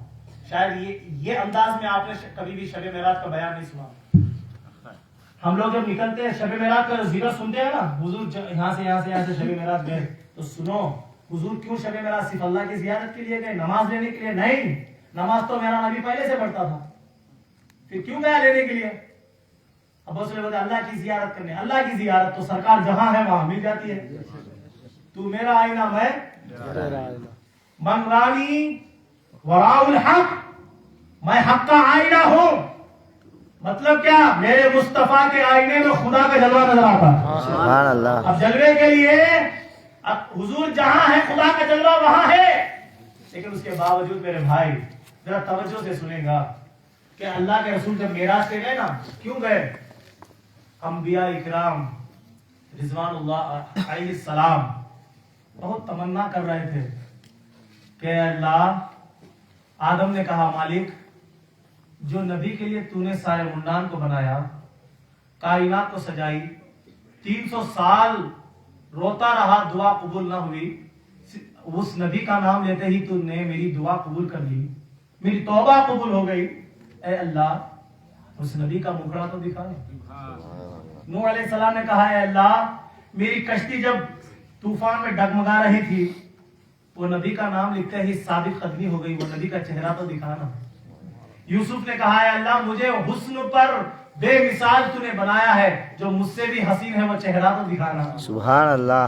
شاید یہ انداز میں آپ نے کبھی بھی شب معراج کا بیان نہیں سنا. ہم لوگ جب نکلتے ہیں شب معراج کا ذکر سنتے ہیں نا, حضور یہاں سے شب معراج گئے, تو سنو, حضور کیوں شب معراج صرف اللہ کی زیارت کے لیے گئے, نماز لینے کے لیے نہیں. نماز تو میرا نبی پہلے سے پڑھتا تھا, پھر کیوں گیا لینے کے لیے؟ اب بہت سے لوگ اللہ کی زیارت کرنے. اللہ کی زیارت تو سرکار جہاں ہے وہاں مل جاتی ہے. تو میرا آئینہ, میں من رانی وراء الحق, میں حق کا آئینہ ہوں. مطلب کیا, میرے مصطفیٰ کے آئینے میں خدا کا جلوہ نظر آتا ہے. سبحان اللہ. اب جلوے کے لیے اب حضور جہاں ہے خدا کا جلوہ وہاں ہے, لیکن اس کے باوجود میرے بھائی ذرا توجہ سے سنیں گا کہ اللہ کے رسول جب معراج پہ گئے نا, کیوں گئے؟ انبیاء اکرام رضوان اللہ علیہ السلام بہت تمنا کر رہے تھے کہ اللہ, آدم نے کہا مالک جو نبی کے لیے تو نے سارے منڈان کو بنایا, کائنات کو سجائی, 300 سال روتا رہا, دعا قبول نہ ہوئی, اس نبی کا نام لیتے ہی تو نے میری دعا قبول کر لی, میری توبہ قبول ہو گئی. اے اللہ اس نبی کا مکھڑا تو دکھا. نوح علیہ السلام نے کہا اے اللہ میری کشتی جب طوفان میں ڈگمگا رہی تھی, وہ نبی کا نام لکھتے ہی ثابت قدمی ہو گئی, وہ نبی کا چہرہ تو دکھانا. یوسف نے کہا ہے اللہ مجھے حسن پر بے مثال تو نے بنایا ہے, جو مجھ سے بھی حسین ہے وہ چہرہ تو دکھانا. سبحان اللہ.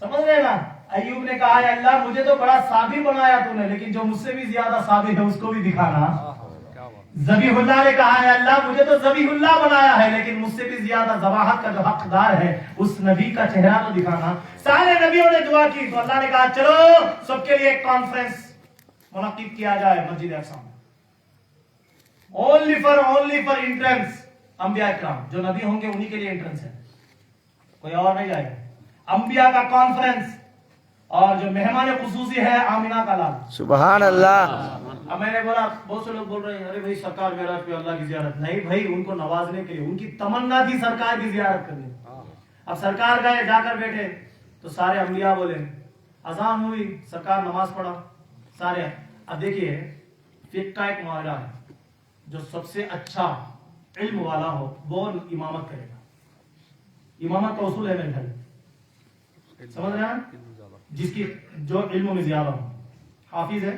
سمجھ رہے نا. ایوب نے کہا ہے اللہ مجھے تو بڑا صابر بنایا تو نے, لیکن جو مجھ سے بھی زیادہ صابر ہے اس کو بھی دکھانا. ذبیح اللہ نے کہا ہے اللہ مجھے تو ذبیح اللہ بنایا ہے, لیکن مجھ سے بھی زیادہ ذباحت کا جو حقدار ہے اس نبی کا چہرہ تو دکھانا. سارے نبیوں نے دعا کی تو اللہ نے کہا چلو سب کے لیے ایک کانفرنس منعقد کیا جائے مسجد اقصی میں. only for entrance. انبیاء اکرام جو نبی ہوں گے انہی کے لیے انٹرنس ہے, کوئی اور نہیں جائے گا. انبیاء کا کانفرنس, اور جو مہمان خصوصی ہے آمینہ کا لال. سبحان اللہ. اب میں نے بولا, بہت سے لوگ بول رہے ہیں ارے بھائی سرکار معراج پہ اللہ کی زیارت نہیں. بھائی ان کو نوازنے کے لیے, ان کی تمنا تھی سرکار کی زیارت کرنے. اب سرکار گئے, جا کر بیٹھے تو سارے انبیاء بولے, اذان ہوئی, سرکار نماز پڑھا سارے. اب دیکھیے فقہ کا ایک معاملہ ہے, جو سب سے اچھا علم والا ہو وہ امامت کرے گا. امامت کا اصول ہے میرے بھائی, سمجھ رہے ہیں, جس کی جو علم میں زیادہ ہو. حافظ ہے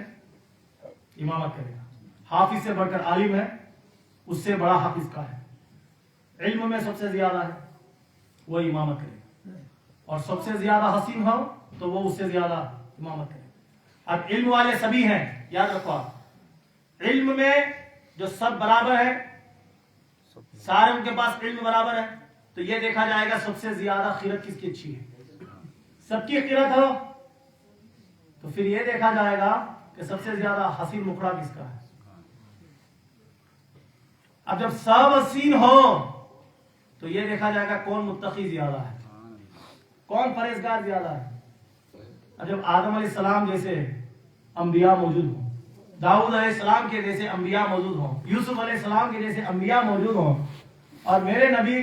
امامت کرے گا, حافظ سے بڑھ کر عالم ہے, اس سے بڑا حافظ کا ہے. علم میں سب سے زیادہ ہے وہ امامت کرے گا, اور سب سے زیادہ حسین ہو تو وہ اس سے زیادہ امامت کرے گا. اب علم والے سبھی ہیں, یاد رکھو آپ, علم میں جو سب برابر ہے, سارے ان کے پاس علم برابر ہے, تو یہ دیکھا جائے گا سب سے زیادہ قرات کس کی اچھی ہے. سب کی قرات ہو تو پھر یہ دیکھا جائے گا کہ سب سے زیادہ حسین مکھڑا کس کا ہے. اب جب سب حسین ہو تو یہ دیکھا جائے گا کون متقی زیادہ ہے, کون پرہیزگار زیادہ ہے. اب جب آدم علیہ السلام جیسے انبیاء موجود ہوں, داؤد علیہ السلام کے جیسے انبیاء موجود ہوں, یوسف علیہ السلام کے جیسے انبیاء موجود ہوں, اور میرے نبی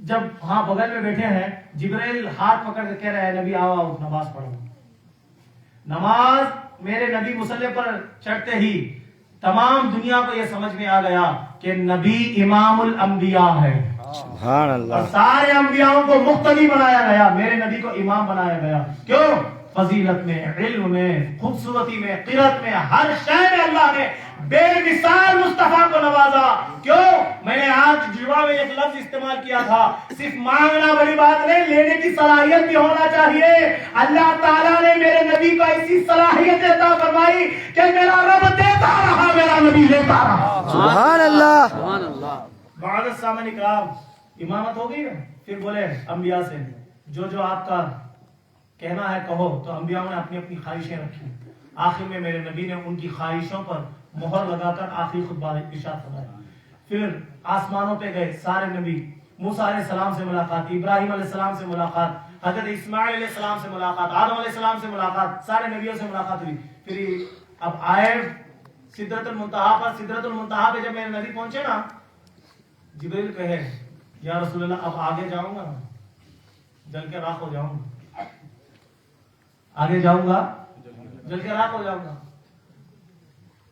جب وہاں بغل میں بیٹھے ہیں, جبرائیل ہاتھ پکڑ کے کہہ رہے ہیں نبی آؤ آؤ نماز پڑھو. نماز میرے نبی مصلی پر چڑھتے ہی تمام دنیا کو یہ سمجھ میں آ گیا کہ نبی امام الانبیاء ہے. سبحان اور اللہ. سارے انبیاءوں کو مقتدی بنایا گیا, میرے نبی کو امام بنایا گیا. کیوں؟ فضیلت میں, علم میں, خوبصورتی میں, قرات میں, ہر شے میں اللہ نے بے مثال مصطفیٰ کو نوازا. کیوں؟ میں نے آج جمعہ میں ایک لفظ استعمال کیا تھا، صرف مانگنا بڑی بات نہیں، لینے کی صلاحیت بھی ہونا چاہیے۔ اللہ تعالیٰ نے میرے نبی کو ایسی صلاحیت عطا فرمائی کہ میرا رب دیتا رہا، میرا نبی لیتا رہا۔ سبحان اللہ، سبحان اللہ۔ معزز سامعین اکرام، امامت ہو گئی نا، پھر بولے انبیاء سے جو آپ کا کہنا ہے کہو۔ تو انبیاء نے اپنی اپنی خواہشیں رکھی، آخر میں میرے نبی نے ان کی خواہشوں پر مہر لگا کر آخری خطبہ ارشاد فرمایا۔ پھر آسمانوں پہ گئے سارے نبی، موسیٰ علیہ السلام سے ملاقات، ابراہیم علیہ السلام سے ملاقات، حضرت اسماعیل علیہ السلام سے ملاقات، آدم علیہ السلام سے ملاقات، سارے نبیوں سے ملاقات ہوئی۔ پھر اب آئے سدرۃ المنتہا پر۔ سدرۃ المنتہا پہ جب میرے نبی پہنچے نا، جبریل کہے یا رسول اللہ اب آگے جاؤں گا جل کے راکھ ہو جاؤں گا، آگے جاؤں گا جل کے راکھ ہو جاؤں گا۔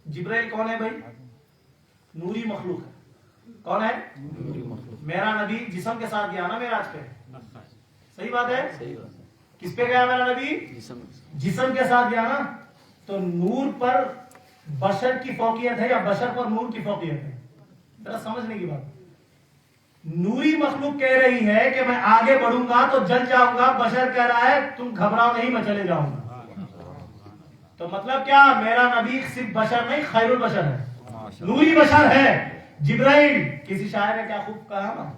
جبریل کون ہے بھائی؟ نوری مخلوق ہے۔ کون ہے؟ میرا نبی جسم کے ساتھ گیا نا معراج پہ، صحیح بات ہے؟ کس پہ گیا میرا نبی؟ جسم کے ساتھ گیا نا۔ تو نور پر بشر کی فوقیت ہے یا بشر پر نور کی فوقیت ہے؟ ذرا سمجھنے کی بات۔ نوری مخلوق کہہ رہی ہے کہ میں آگے بڑھوں گا تو جل جاؤں گا، بشر کہہ رہا ہے تم گھبراؤ نہیں میں چلے جاؤں گا۔ تو مطلب کیا؟ میرا نبی صرف بشر نہیں، خیر البشر ہے، نوری بشر ہے۔ جبرائیل، کسی شاعر نے کیا خوب کہا نا،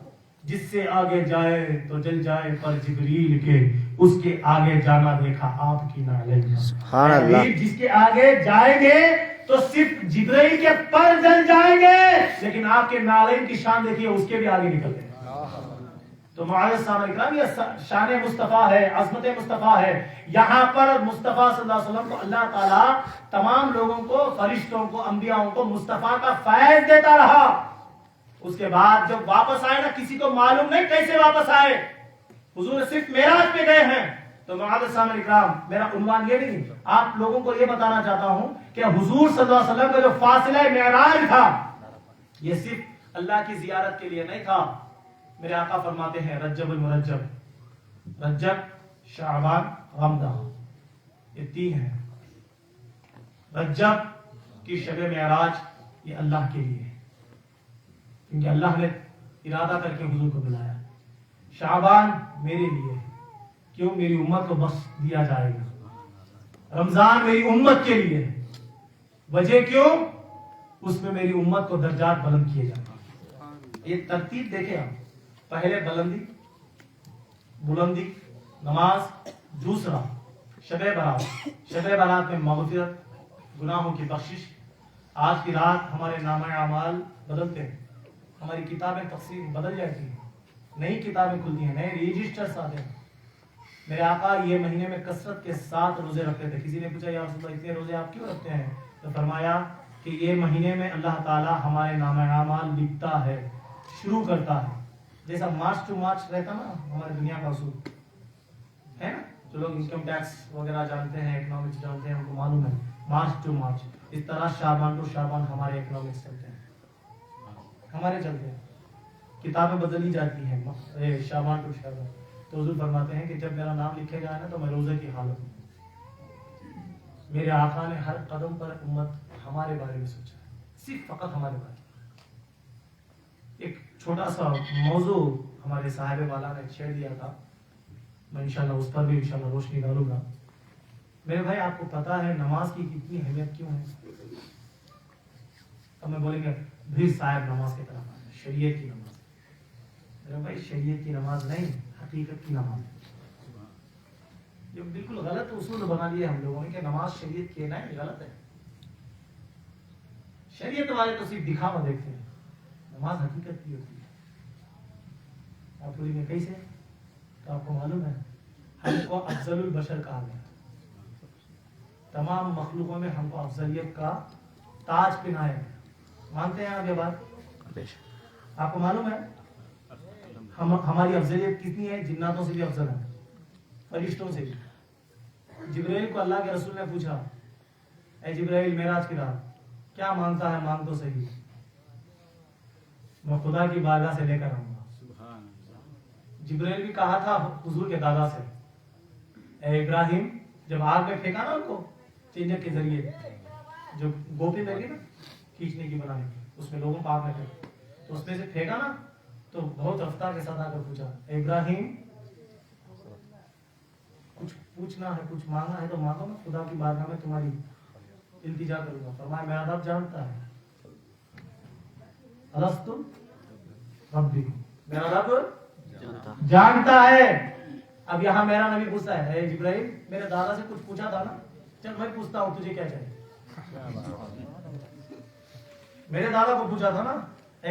جس سے آگے جائے تو جل جائے پر جبریل کے، اس کے آگے جانا دیکھا آپ کی نالین۔ سبحان اللہ، جس کے آگے جائیں گے تو صرف جبرائیل کے پر جل جائیں گے، لیکن آپ کے نالین کی شان دیکھیے اس کے بھی آگے نکل گئے۔ تو معزز سامعین اکرام، یہ شان مصطفیٰ ہے، عظمت مصطفیٰ ہے۔ یہاں پر مصطفیٰ صلی اللہ علیہ وسلم کو اللہ تعالیٰ تمام لوگوں کو، فرشتوں کو، انبیاءوں کو مصطفیٰ کا فیض دیتا رہا۔ اس کے بعد جب واپس آئے نا، کسی کو معلوم نہیں کیسے واپس آئے، حضور صرف معراج پہ گئے ہیں۔ تو معزز سامعین اکرام، میرا عنوان یہ نہیں، آپ لوگوں کو یہ بتانا چاہتا ہوں کہ حضور صلی اللہ علیہ وسلم کا جو فاصلہ معراج تھا، یہ صرف اللہ کی زیارت کے لیے نہیں تھا۔ میرے آقا فرماتے ہیں رجب المرجب، رجب، شعبان، رمضان، یہ تین ہیں۔ رجب کی شب معراج یہ اللہ کے لیے ہے، کیونکہ اللہ نے ارادہ کر کے حضور کو بلایا۔ شعبان میرے لیے ہے، کیوں؟ میری امت کو بخش دیا جائے گا۔ رمضان میری امت کے لیے ہے، وجہ کیوں؟ اس میں میری امت کو درجات بلند کیے جائیں گے۔ یہ ترتیب دیکھیں آپ، پہلے بلندی نماز، دوسرا شب برات، شب برات میں مغفرت، گناہوں کی بخشش۔ آج کی رات ہمارے نامہ اعمال بدلتے ہیں، ہماری کتابیں تقسیم بدل جاتی ہیں، نئی کتابیں کھلتی ہیں، نئے رجسٹرز آتے ہیں۔ میرے آقا یہ مہینے میں کثرت کے ساتھ روزے رکھتے تھے۔ کسی نے پوچھا یا رسول اللہ اتنے روزے آپ کیوں رکھتے ہیں؟ تو فرمایا کہ یہ مہینے میں اللہ تعالیٰ ہمارے نامہ اعمال لکھتا ہے، شروع کرتا ہے۔ جیسا مارچ ٹو مارچ رہتا نا ہمارے دنیا کا اصول ہے نا، جو لوگ انکم ٹیکس وغیرہ جانتے ہیں، اکنامکس جانتے ہیں، ان کو معلوم ہے مارچ ٹو مارچ، اس طرح شعبان ٹو شعبان ہمارے اکنامکس چلتے ہیں، ہمارے چلتے ہیں، کتابیں بدلی جاتی ہیں شعبان ٹو شعبان۔ تو حضور فرماتے ہیں کہ جب میرا نام لکھے گا نا تو میں روزے کی حالت میں، میرے آقا نے ہر قدم پر امت ہمارے بارے میں سوچا ہے، صرف فقط ہمارے بارے میں۔ ایک چھوٹا سا موضوع ہمارے صاحب والا نے چھیڑ دیا تھا، میں انشاءاللہ اس پر بھی انشاءاللہ روشنی ڈالوں گا۔ میرے بھائی آپ کو پتا ہے نماز کی کتنی اہمیت کیوں ہے؟ اب میں بولیں گے بھی صاحب نماز کی طرف آئے، شریعت کی نماز۔ میرے بھائی شریعت کی نماز نہیں، حقیقت کی نماز ہے۔ یہ بالکل غلط اصول بنا لیے ہم لوگوں نے کہ نماز شریعت کی نہیں، غلط ہے۔ شریعت والے تو صرف دکھاوا دیکھتے ہیں، نماز حقیقت کی ہوتی ہے۔ آپ پوری میں کیسے؟ تو آپ کو معلوم ہے ہم کو افضل البشر کہا گیا، تمام مخلوقوں میں ہم کو افضلیت کا تاج پہنایا گیا۔ مانتے ہیں آپ یہ بات؟ آپ کو معلوم ہے ہماری افضلیت کتنی ہے؟ جناتوں سے بھی افضل ہے، فرشتوں سے بھی۔ جبرائیل کو اللہ کے رسول نے پوچھا، اے جبرائیل معراج کی رات کیا مانگتا ہے؟ مانگ تو صحیح، میں خدا کی بارگاہ سے لے کر آؤں گا۔ جبرائیل بھی کہا تھا حضور کے دادا سے، اے ابراہیم، جب آگ میں پھینکا نا ان کو چینجر کے ذریعے، جو گوپی لگی نا کھینچنے کی بنانے کی، اس میں لوگوں کو آگ میں پھینکا، تو اس میں سے پھینکا نا تو تو بہت رفتار کے ساتھ آ کر پوچھا ابراہیم کچھ پوچھنا ہے کچھ مانگنا ہے تو مانگو میں خدا کی بارگاہ میں تمہاری التجا کروں گا. فرمایا میرا رب جانتا ہے الستو ربی میرا رب جانتا ہے. اب یہاں میرا نبی پوچھتا ہے اے جبرائیل میرے دادا سے کچھ پوچھا تھا نا چل میں پوچھتا ہوں تجھے کیا چاہیے. میرے دادا کو پوچھا تھا نا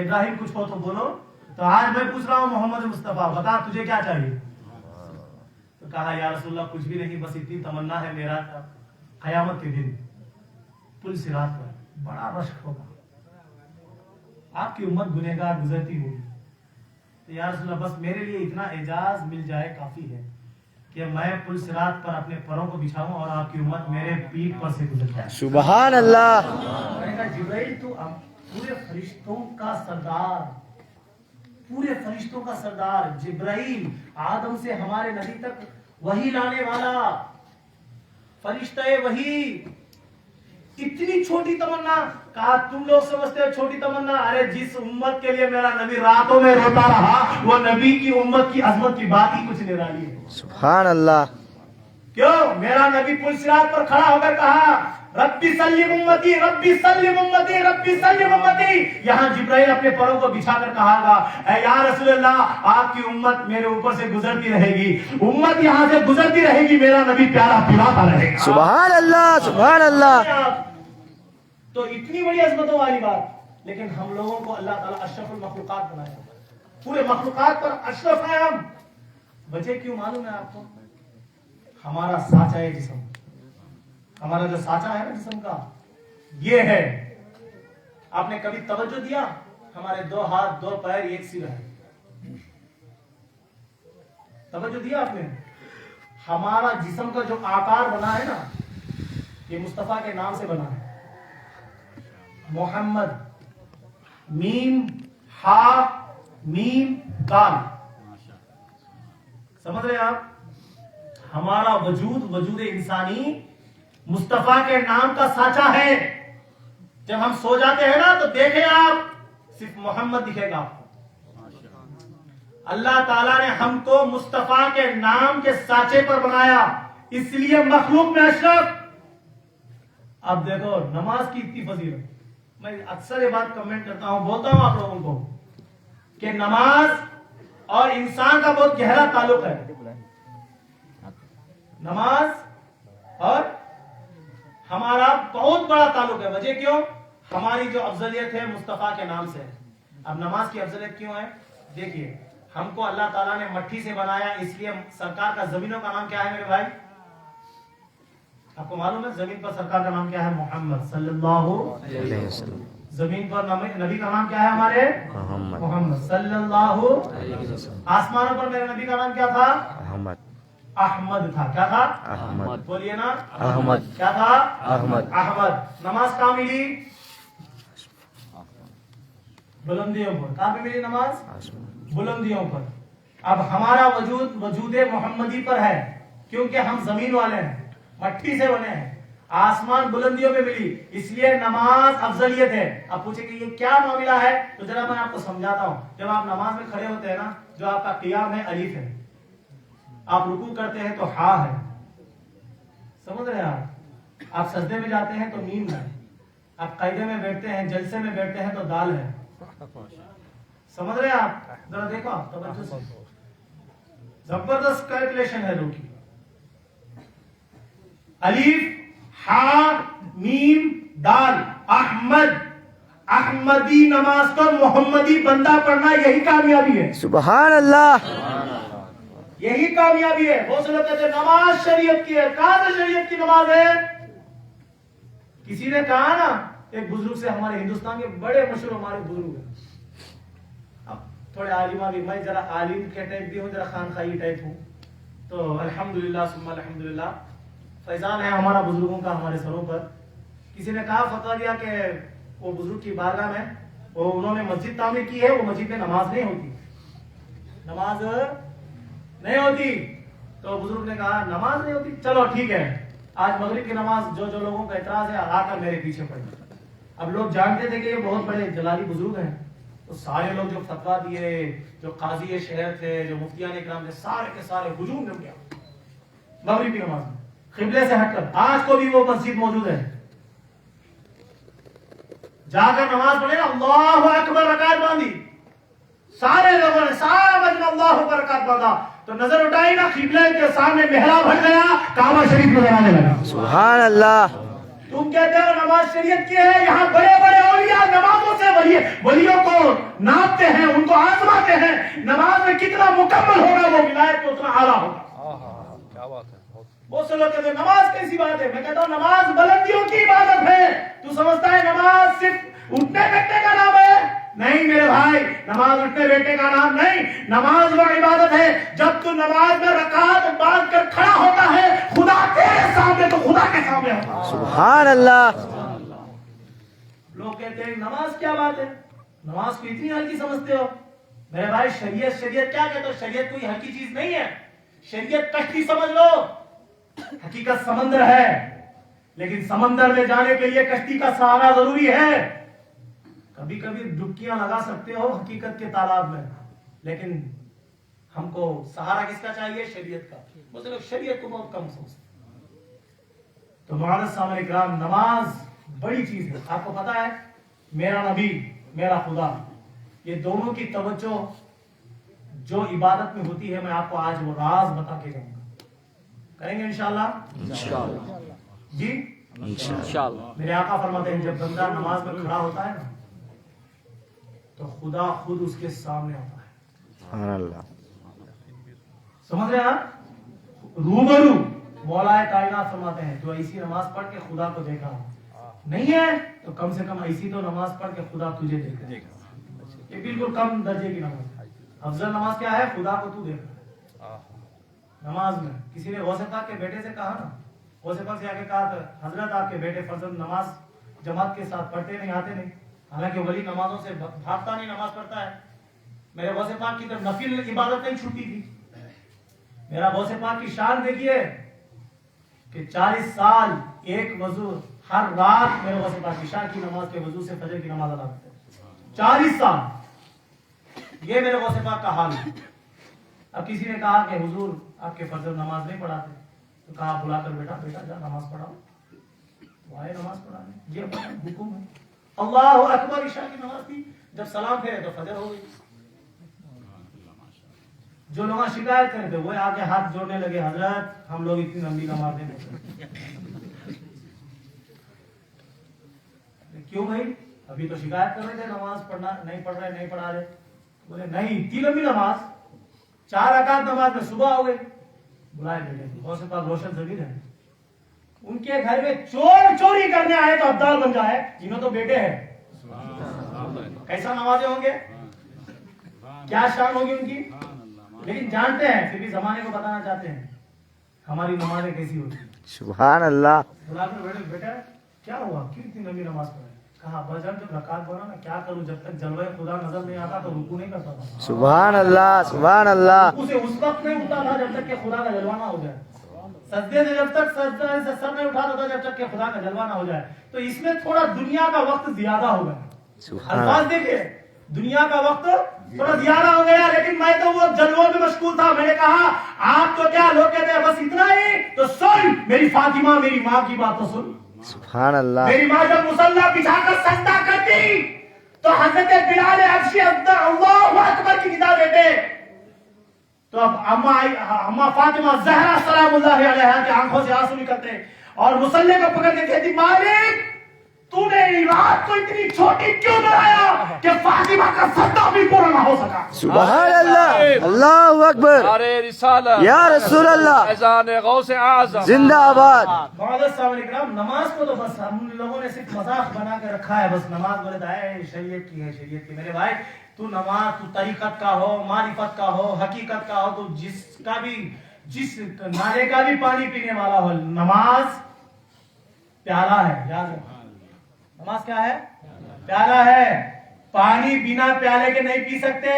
ابراہیم کچھ ہو تو بولو تو آج میں پوچھ رہا ہوں محمد مصطفیٰ بتا تجھے کیا چاہیے. تو کہا یا رسول اللہ کچھ بھی نہیں بس اتنی تمنا ہے میرا قیامت کے دن پل صراط پر بڑا رشک ہوگا آپ کی امت گنہگار گزرتی ہوگی تو یا رسول اللہ بس میرے لیے اتنا اعزاز مل جائے کافی ہے کہ میں پل صراط پر اپنے پروں کو بچھاؤں اور آپ کی امت میرے پیٹھ پر سے گزر جائے. سبحان اللہ. میں نے کہا جبرائیل تو پورے فرشتوں کا سردار پورے فرشتوں کا سردار جبرائیل آدم سے ہمارے نبی تک وہی لانے والا فرشتہ وہی اتنی چھوٹی تمنا. کہا تم لوگ سمجھتے ہو چھوٹی تمنا ارے جس امت کے لیے میرا نبی راتوں میں روتا رہا وہ نبی کی امت کی عظمت کی بات ہی کچھ نرالی ہے. سبحان اللہ. کیوں میرا نبی پل صراط پر کھڑا ہو کر کہا ربی سلم امتی ربی سلم امتی ربی سلم امتی. یہاں جبرائیل اپنے پروں کو بچھا کر کہا گا اے یا رسول اللہ آپ کی امت میرے اوپر سے گزرتی رہے گی امت یہاں سے گزرتی رہے گی میرا نبی پیارا پلاتا رہے گا. سبحان اللہ. سبحان اللہ. تو اتنی بڑی عظمتوں والی بات لیکن ہم لوگوں کو اللہ تعالیٰ اشرف المخلوقات بنایا پورے مخلوقات پر اشرف ہے. ہم بچے کیوں معلوم ہے آپ کو ہمارا سانچہ ہے جسم ہمارا جو سانچہ ہے نا جسم کا یہ ہے. آپ نے کبھی توجہ دیا ہمارے 2 ہاتھ 2 پیر ایک سر ہے توجہ دیا آپ نے. ہمارا جسم کا جو آکار بنا ہے نا یہ مصطفیٰ کے نام سے بنا ہے محمد میم ہا میم دال. سمجھ رہے آپ ہمارا وجود انسانی مصطفیٰ کے نام کا سانچہ ہے. جب ہم سو جاتے ہیں نا تو دیکھیں آپ صرف محمد دکھے گا آپ کو. اللہ تعالیٰ نے ہم کو مصطفیٰ کے نام کے سانچے پر بنایا اس لیے مخلوق میں اشرف. اب دیکھو نماز کی اتنی فضیلت میں اکثر یہ بات کمنٹ کرتا ہوں بولتا ہوں آپ لوگوں کو کہ نماز اور انسان کا بہت گہرا تعلق ہے. نماز اور ہمارا بہت بڑا تعلق ہے. وجہ کیوں ہماری جو افضلیت ہے مصطفیٰ کے نام سے. اب نماز کی افضلیت کیوں ہے دیکھیے ہم کو اللہ تعالیٰ نے مٹی سے بنایا اس لیے سرکار کا زمینوں کا نام کیا ہے میرے بھائی آپ کو معلوم ہے زمین پر سرکار کا نام کیا ہے محمد صلی اللہ علیہ وسلم. زمین پر نبی کا نام کیا ہے ہمارے محمد صلی اللہ علیہ وسلم. آسمانوں پر میرے نبی کا نام کیا تھا احمد تھا. کیا تھا احمد. بولیے نا احمد. کیا تھا احمد. احمد. نماز کہاں ملی بلندیوں پر. کہاں پہ ملی نماز بلندیوں پر. اب ہمارا وجود محمدی پر ہے کیونکہ ہم زمین والے ہیں مٹی سے بنے ہیں. آسمان بلندیوں پہ ملی اس لیے نماز افضلیت ہے. اب پوچھیں کہ یہ کیا معاملہ ہے تو ذرا میں آپ کو سمجھاتا ہوں. جب آپ نماز میں کھڑے ہوتے ہیں نا جو آپ کا قیام ہے الف ہے. آپ رکوع کرتے ہیں تو ہا ہے. سمجھ رہے ہیں آپ سجدے میں جاتے ہیں تو میم ہے. آپ قاعدے میں بیٹھتے ہیں جلسے میں بیٹھتے ہیں تو دال ہے. سمجھ رہے ہیں آپ ذرا دیکھو توجہ سے زبردست کیلکولیشن ہے لوگ کی. الف ہا میم دال احمد. احمدی نماز کو محمدی بندہ پڑھنا یہی کامیابی ہے. سبحان اللہ. یہی کامیابی ہے. بہت سے لوگ کہتے ہیں نماز شریعت کی ہے. کہاں سے شریعت کی نماز ہے؟ کسی نے کہا نا ایک بزرگ سے ہمارے ہندوستان کے بڑے مشہور ہمارے بزرگ ہیں. اب تھوڑے عالمہ بھی میں ذرا عالم کے ٹائپ بھی ہوں ذرا خانخائی ٹائپ ہوں تو الحمدللہ ثم الحمدللہ فیضان ہے ہمارا بزرگوں کا ہمارے سروں پر. کسی نے کہا فتویٰ دیا کہ وہ بزرگ کی بارگاہ میں وہ انہوں نے مسجد تعمیر کی ہے وہ مسجد میں نماز نہیں ہوتی. نماز نہیں ہوتی تو بزرگ نے کہا نماز نہیں ہوتی چلو ٹھیک ہے آج مغرب کی نماز جو لوگوں کا اعتراض ہے آ کر میرے پیچھے پڑے. اب لوگ جانتے تھے کہ یہ بہت بڑے جلالی بزرگ ہیں تو سارے لوگ جو فتوا دیے، جو قاضی شہر تھے، جو مفتیان اکرام تھے، سارے کے سارے ہجوم جم گیا مغرب کی نماز میں قبلے سے ہٹ کر. آج کو بھی وہ مسجد موجود ہے، جا کر نماز پڑھے نا، اللہ اکبر رکعت باندھی، سارے لوگوں نے سارا مجمع اللہ اکبر رکعت باندھا تو نظر اٹھائی نا، قبلے کے سامنے محراب ہٹ گیا، کعبہ شریف نظر آنے لگا. سبحان اللہ. تم کہتے ہو نماز شریعت کی ہے، یہاں بڑے بڑے اولیاء نمازوں سے ولیوں کو ناپتے ہیں، ان کو آزماتے ہیں، نماز میں کتنا مکمل ہوگا وہ ولایت میں اتنا اعلیٰ ہوگا. کیا بات ہے. بہت سے لوگ کہتے ہیں نماز کیسی بات ہے، میں کہتا ہوں نماز بلندیوں کی عبادت ہے. تو سمجھتا ہے نماز صرف اٹھنے بیٹھنے کا نام ہے؟ نہیں میرے بھائی، نماز اٹھنے بیٹھنے کا نام نہیں، نماز وہ عبادت ہے جب تو نماز میں رکعت باندھ کر کھڑا ہوتا ہے، خدا تیرے سامنے تو خدا کے سامنے ہوتا ہے. سبحان اللہ. لوگ کہتے ہیں نماز کیا بات ہے، نماز کو اتنی ہلکی سمجھتے ہو. میرے بھائی شریعت کیا کہتے ہو؟ شریعت کوئی ہلکی چیز نہیں ہے. شریعت کشتی سمجھ لو، حقیقت سمندر ہے، لیکن سمندر میں جانے کے لیے کشتی کا سہارا ضروری ہے. کبھی کبھی ڈبکیاں لگا سکتے ہو حقیقت کے تالاب میں، لیکن ہم کو سہارا کس کا چاہیے؟ شریعت کا. بہت سے لوگ شریعت کو بہت کم سمجھتے. تو معزز سامعین کرام، نماز بڑی چیز ہے. آپ کو پتا ہے میرا نبی میرا خدا، یہ دونوں کی توجہ جو عبادت میں ہوتی ہے، میں آپ کو آج وہ راز بتا کے جاؤں گا. کریں گے انشاءاللہ؟ جی انشاءاللہ. میرے آقا فرماتے ہیں جب بندہ نماز میں کھڑا ہوتا ہے نا تو خدا خود اس کے سامنے ہوتا ہے. سبحان اللہ. سمجھ رہے ہیں آپ؟ روبرو مولا کائنات فرماتے ہیں جو ایسی نماز پڑھ کے خدا کو دیکھا نہیں ہے تو کم سے کم ایسی تو نماز پڑھ کے خدا تجھے دیکھا. یہ بالکل کم درجے کی نماز ہے. افضل نماز کیا ہے؟ خدا کو تو دیکھ رہا ہے. نماز میں کسی نے غوث پاک کے بیٹے سے کہا نا، غوث پاک سے آگے کہا حضرت آپ کے بیٹے فرزند نماز جماعت کے ساتھ پڑھتے نہیں، آتے نہیں، حالانکہ ولی نمازوں سے بھاگتا نہیں، نماز پڑھتا ہے. میرے غوث پاک کی طرف نفل عبادت نہیں چھوٹی تھی. میرا غوث پاک کی شان دیکھیے کہ 40 سال ایک وضو ہر رات میرے غوث پاک عشاء کی نماز کے وضو سے فجر کی نماز ادا کرتے ہیں. 40 سال یہ میرے غوث پاک کا حال ہے. اب کسی نے کہا کہ حضور آپ کے فرزند نماز نہیں پڑھاتے، تو کہا بلا کر بیٹا جا نماز پڑھاؤ. وہ آئے نماز پڑھانے، یہ حکم ہے. اللہ اکبر عشاء کی نماز تھی، جب سلام پھیرے تو فجر ہو گئی. جو لوگ شکایت کرتے تھے وہ آگے ہاتھ جوڑنے لگے، حضرت ہم لوگ اتنی لمبی نماز نہیں پڑھتے. کیوں بھائی؟ ابھی تو شکایت کر رہے تھے نماز پڑھنا نہیں پڑھ رہے، نہیں پڑھا رہے. بولے نہیں، اتنی لمبی نماز، 4 رکعت نماز میں صبح ہو گئی. بلائے بیٹے غوث پاک روشن ضمیر ہے، ان کے گھر میں چور چوری کرنے آئے تو ابدال بن جائے، جنہوں تو بیٹے ہیں. کیسا نمازیں ہوں گے، کیا شان ہوگی ان کی. لیکن جانتے ہیں پھر بھی زمانے کو بتانا چاہتے ہیں ہماری نمازیں کیسی ہوتی ہیں. سبحان اللہ. بلا کر بیٹا کیا ہوا، کیوں اتنی لمبی نماز پڑھے؟ کہا بجن جب رکعت بنا نا کیا کروں، جب تک جلوہ خدا نظر نہیں آتا تو رکوع نہیں کرتا تھا. سبحان اللہ. سبحان اللہ. رکوع سے اس وقت نہیں اٹھتا تھا جب تک کہ خدا کا جلوہ نہ ہو جائے. سجدے سے جب تک سجدہ سے سر نہیں اٹھاتا تھا جب تک کہ خدا کا جلوہ نہ ہو جائے. تو اس میں تھوڑا دنیا کا وقت زیادہ ہو گیا. الفاظ دیکھیے، دنیا کا وقت تھوڑا زیادہ ہو گیا، لیکن میں تو وہ جلووں میں مشغول تھا. میں نے کہا آپ تو کیا، لوگ کہتے ہیں بس اتنا ہی، تو سن میری فاطمہ میری ماں کی بات تو سن. سبحان اللہ. میری ماں جب مصلی بچھا کر سجدہ کرتی تو حضرت بلال حبشی اللہ اکبر کی ندا دیتے تو اب اما فاطمہ زہرا سلام اللہ علیہا کی آنکھوں سے آنسو نکلتے اور مصلی کو پکڑ کے کہتی مالک تو نے رات کو اتنی چھوٹی کیوں بنایا کہ فاطمہ کا سجدہ بھی پورا نہ ہو سکا. سبحان اللہ. اللہ اکبر. نعرہ رسالت یا رسول اللہ. اذان غوث اعظم زندہ آباد. معزز سامعین کرام، نماز کو تو بس ہم لوگوں نے صرف مذاق بنا کے رکھا ہے. بس نماز بولے تو ہے شریعت کی ہے، شریعت کی. میرے بھائی تو نماز، تو طریقت کا ہو، معرفت کا ہو، حقیقت کا ہو، تو جس نالے کا بھی پانی پینے والا ہو، نماز پیالہ ہے. یاد رکھو نماز کیا ہے؟ پیالہ ہے. پانی بنا پیالے کے نہیں پی سکتے،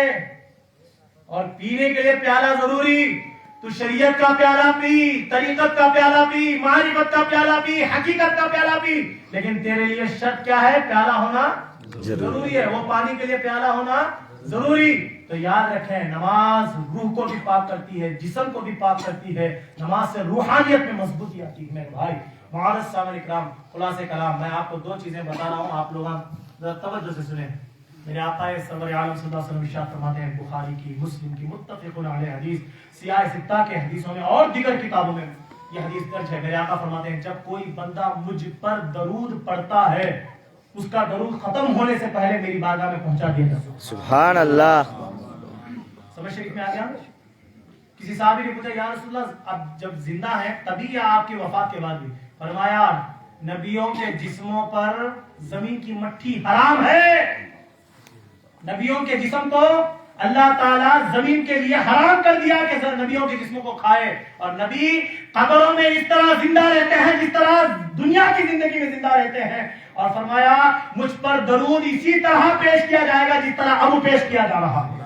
اور پینے کے لیے پیالہ ضروری. تو شریعت کا پیالہ پی، طریقت کا پیالہ پی، معرفت کا پیالہ پی، حقیقت کا پیالہ پی، لیکن تیرے لیے شرط کیا ہے؟ پیالہ ہونا ضروری ہے، وہ پانی کے لیے پیالہ ہونا ضروری. تو یاد رکھیں نماز روح کو بھی پاک کرتی ہے، جسم کو بھی پاک کرتی ہے. نماز سے روحانیت میں مضبوطی آتی ہے. میرے بھائی معزز سامعین کرام، خلاصہ کلام میں آپ کو دو چیزیں بتا رہا ہوں، آپ لوگ ذرا توجہ سے سنیں. میرے آقا سرور عالم صلی اللہ علیہ وسلم ارشاد فرماتے ہیں، بخاری کی، مسلم کی متفق علیہ حدیث، سیاہ ستہ کے حدیثوں میں اور دیگر کتابوں میں یہ حدیث درج ہے. میرے آقا فرماتے ہیں جب کوئی بندہ مجھ پر درود پڑھتا ہے اس کا درود ختم ہونے سے پہلے میری بارگاہ میں پہنچا دیا جاتا ہے. سبحان اللہ. سمجھ شریف میں آ گیا. کسی صحابی نے پوچھا یا رسول اللہ اب جب زندہ ہیں تبھی یا آپ کی وفات کے بعد بھی؟ فرمایا نبیوں کے جسموں پر زمین کی مٹھی حرام ہے. نبیوں کے جسم کو اللہ تعالیٰ زمین کے لیے حرام کر دیا کہ نبیوں کے جسموں کو کھائے. اور نبی قبروں میں اس طرح زندہ رہتے ہیں جس طرح دنیا کی زندگی میں زندہ رہتے ہیں. اور فرمایا مجھ پر درود اسی طرح پیش کیا جائے گا جس طرح اب پیش کیا جا رہا ہے.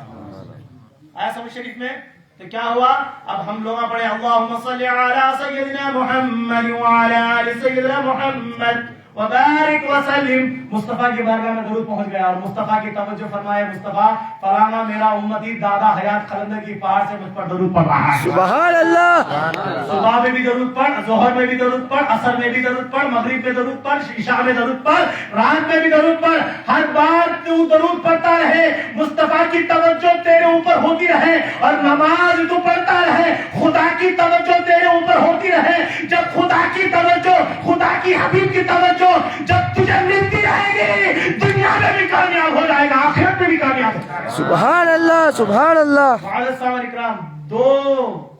آیا سمجھ شریف میں؟ تو کیا ہوا؟ اب ہم لوگ پڑھے اللہم صلی علی سیدنا محمد وعلی آل سیدنا محمد وبارک وسلم. مصطفیٰ کی بارگاہ میں درود پہنچ گیا اور مصطفیٰ کی توجہ فرمائے مصطفیٰ فلانا میرا امتی دادا حیات قلندر کی پہاڑ سے مجھ پر درود پڑھ رہا ہے. سبحان اللہ. صبح میں بھی درود پڑھ، ظہر میں بھی درود پڑھ، عصر میں بھی درود پڑھ، مغرب میں درود پڑھ، عشاء میں درود پڑھ، رات میں بھی درود پڑھ. ہر بار تو درود پڑھتا رہے، مصطفیٰ کی توجہ تیرے اوپر ہوتی رہے اور نماز تو پڑھتا رہے، خدا کی توجہ تیرے اوپر ہوتی رہے. جب خدا کی توجہ، خدا کی حبیب کی توجہ جب تجھے ملتی رہے گی دنیا میں بھی کامیاب ہو جائے گا، آخرت میں بھی کامیاب ہو جائے گا. سبحان اللہ. سبحان اللہ. معزز سامعین کرام، دو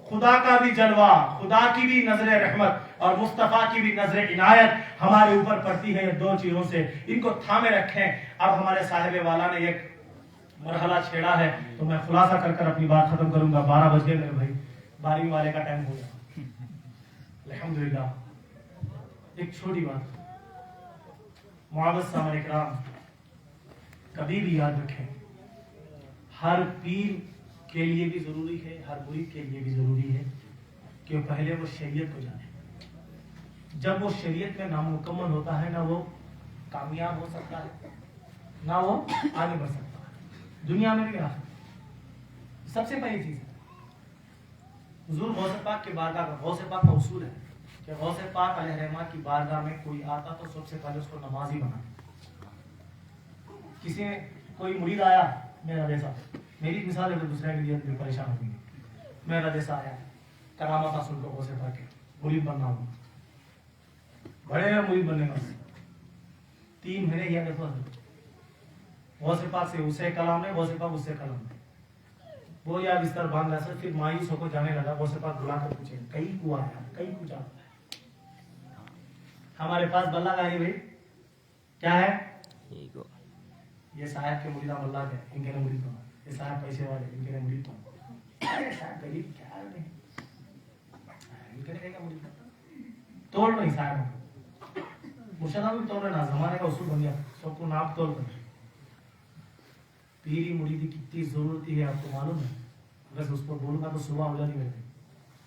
خدا کا بھی جلوہ، خدا کی بھی نظر رحمت اور مصطفیٰ کی بھی نظر عنایت ہمارے اوپر پڑتی ہے. دو چیزوں سے ان کو تھامے رکھیں. اب ہمارے صاحب والا نے ایک مرحلہ چھیڑا ہے تو میں خلاصہ کر کر اپنی بات ختم کروں گا. 12 بج گئے میرے بھائی، 12ویں والے کا ٹائم ہو گیا الحمدللہ. ایک چھوٹی بات معزز سامعین کرام، کبھی بھی یاد رکھیں ہر پیر کے لیے بھی ضروری ہے، ہر مرید کے لیے بھی ضروری ہے کہ پہلے وہ شریعت کو جانے. جب وہ شریعت میں نامکمل ہوتا ہے نہ وہ کامیاب ہو سکتا ہے نہ وہ آگے بڑھ سکتا ہے دنیا میں بھی آخر. سب سے پہلی چیز ہے حضور غوث پاک کے بارگاہ کا، غوث پاک کا اصول ہے کہ غوث پاک علیہ رحمہ کی بارگاہ میں کوئی آتا تو سب سے پہلے اس کو نمازی بنا. کسی نے کوئی مرید آیا میرا جیسا، میری مثال ہے تو دوسرے کے لیے پریشان ہو گئی. میرا جیسا آیا کرامت حاصل کو غوث پاک کے مرید بننا ہوگا، بڑے مرید بننے کا 3 مہینے یا دیکھو غوث پاک سے اسے کلام نہیں، غوث پاک اس سے کلام نہیں. وہ یا بستر باندھ رہا، پھر مایوس ہو کر جانے لگا. غوث پاک بلا کر پوچھے کئی کو آیا، کئی کو جاتا ہے. ہمارے پاس بلّہ گاری بھائی کیا ہے؟ یہ صاحب کے مرید اللہ کے، ان کے مرید بنا. یہ صاحب پیسے والے، ان کے مرید بنا. صاحب غریب کیا ہے نہیں، ان کے کیا مرید بنا. توڑ نہیں صاحب مرشدہ بھی توڑ رہے نا، زمانے کا اصول بن گیا سب کو ناپ توڑ کر. پیری مریدی کتنی ضرورتی ہے آپ کو معلوم ہے. اگر اس پر بولوں گا تو صبح ہو جانی میرے.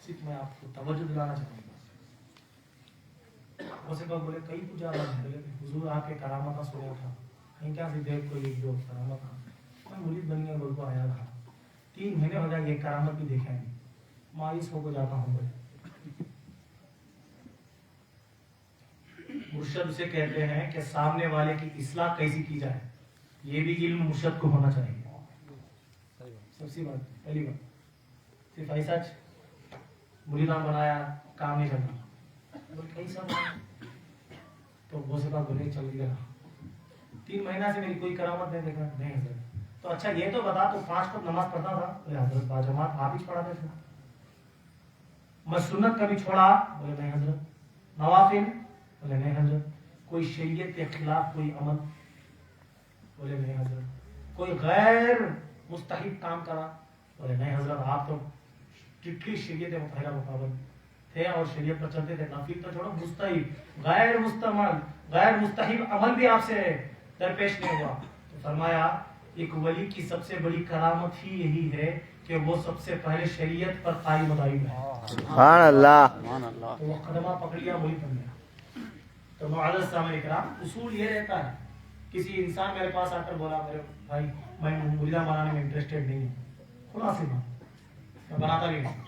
صرف میں آپ کو توجہ دلانا چاہوں گا. اسے بولے کئی کچھ آ رہا ہے حضور آ کے کرامت سنا تھا کہیں کیا سی دیکھ کوئی ایک دو کرامت تھا. میں مرید بن گیا، بول کو آیا تھا. 3 مہینے ہو جائے یہ کرامت بھی دیکھا نہیں. مایوس ہو کو جاتا ہوں بھائی. مرشد اسے کہتے ہیں کہ سامنے والے کی اصلاح کیسی کی جائے، یہ بھی علم مرشد کو ہونا چاہیے. سب سے بات پہلی بات صرف ایسا مریدان بنایا کام نہیں کرنا کیسا تو وہ سے بات بولے چل گیا. 3 مہینہ سے میری کوئی کرامت نہیں دیکھا نہیں حضرت. تو اچھا یہ تو بتا تو 5 وقت نماز پڑھتا تھا؟ بولے حضرت باجماعت آپ ہی پڑھاتے تھے. میں سنت کبھی چھوڑا؟ بولے نہیں حضرت. نوافل؟ بولے نہیں حضرت. کوئی شریعت کے خلاف کوئی عمل؟ بولے نہیں حضرت. کوئی غیر مستحب کام کرا؟ بولے نہیں حضرت. آپ تو ٹھیک شریعت مطالعہ مقابل تھے اور شریعت پر چلتے تھے. نافل تو چھوڑو، مستحب غیر مستعمل غیر مستحب عمل بھی آپ سے درپیش نہیں ہوا. تو فرمایا ایک ولی کی سب سے بڑی کرامت ہی یہی ہے کہ وہ سب سے پہلے شریعت پر قائم دائم ہے. سبحان اللہ. تو وہ قدمہ پکڑ لیا وہی بن گیا. تو معزز سامعین کرام اصول یہ رہتا ہے کسی انسان میرے پاس آ کر بولا میرے بھائی میں مریداں بنانے میں انٹرسٹیڈ نہیں ہوں، خدا سے بات میں بناتا بھی نہیں.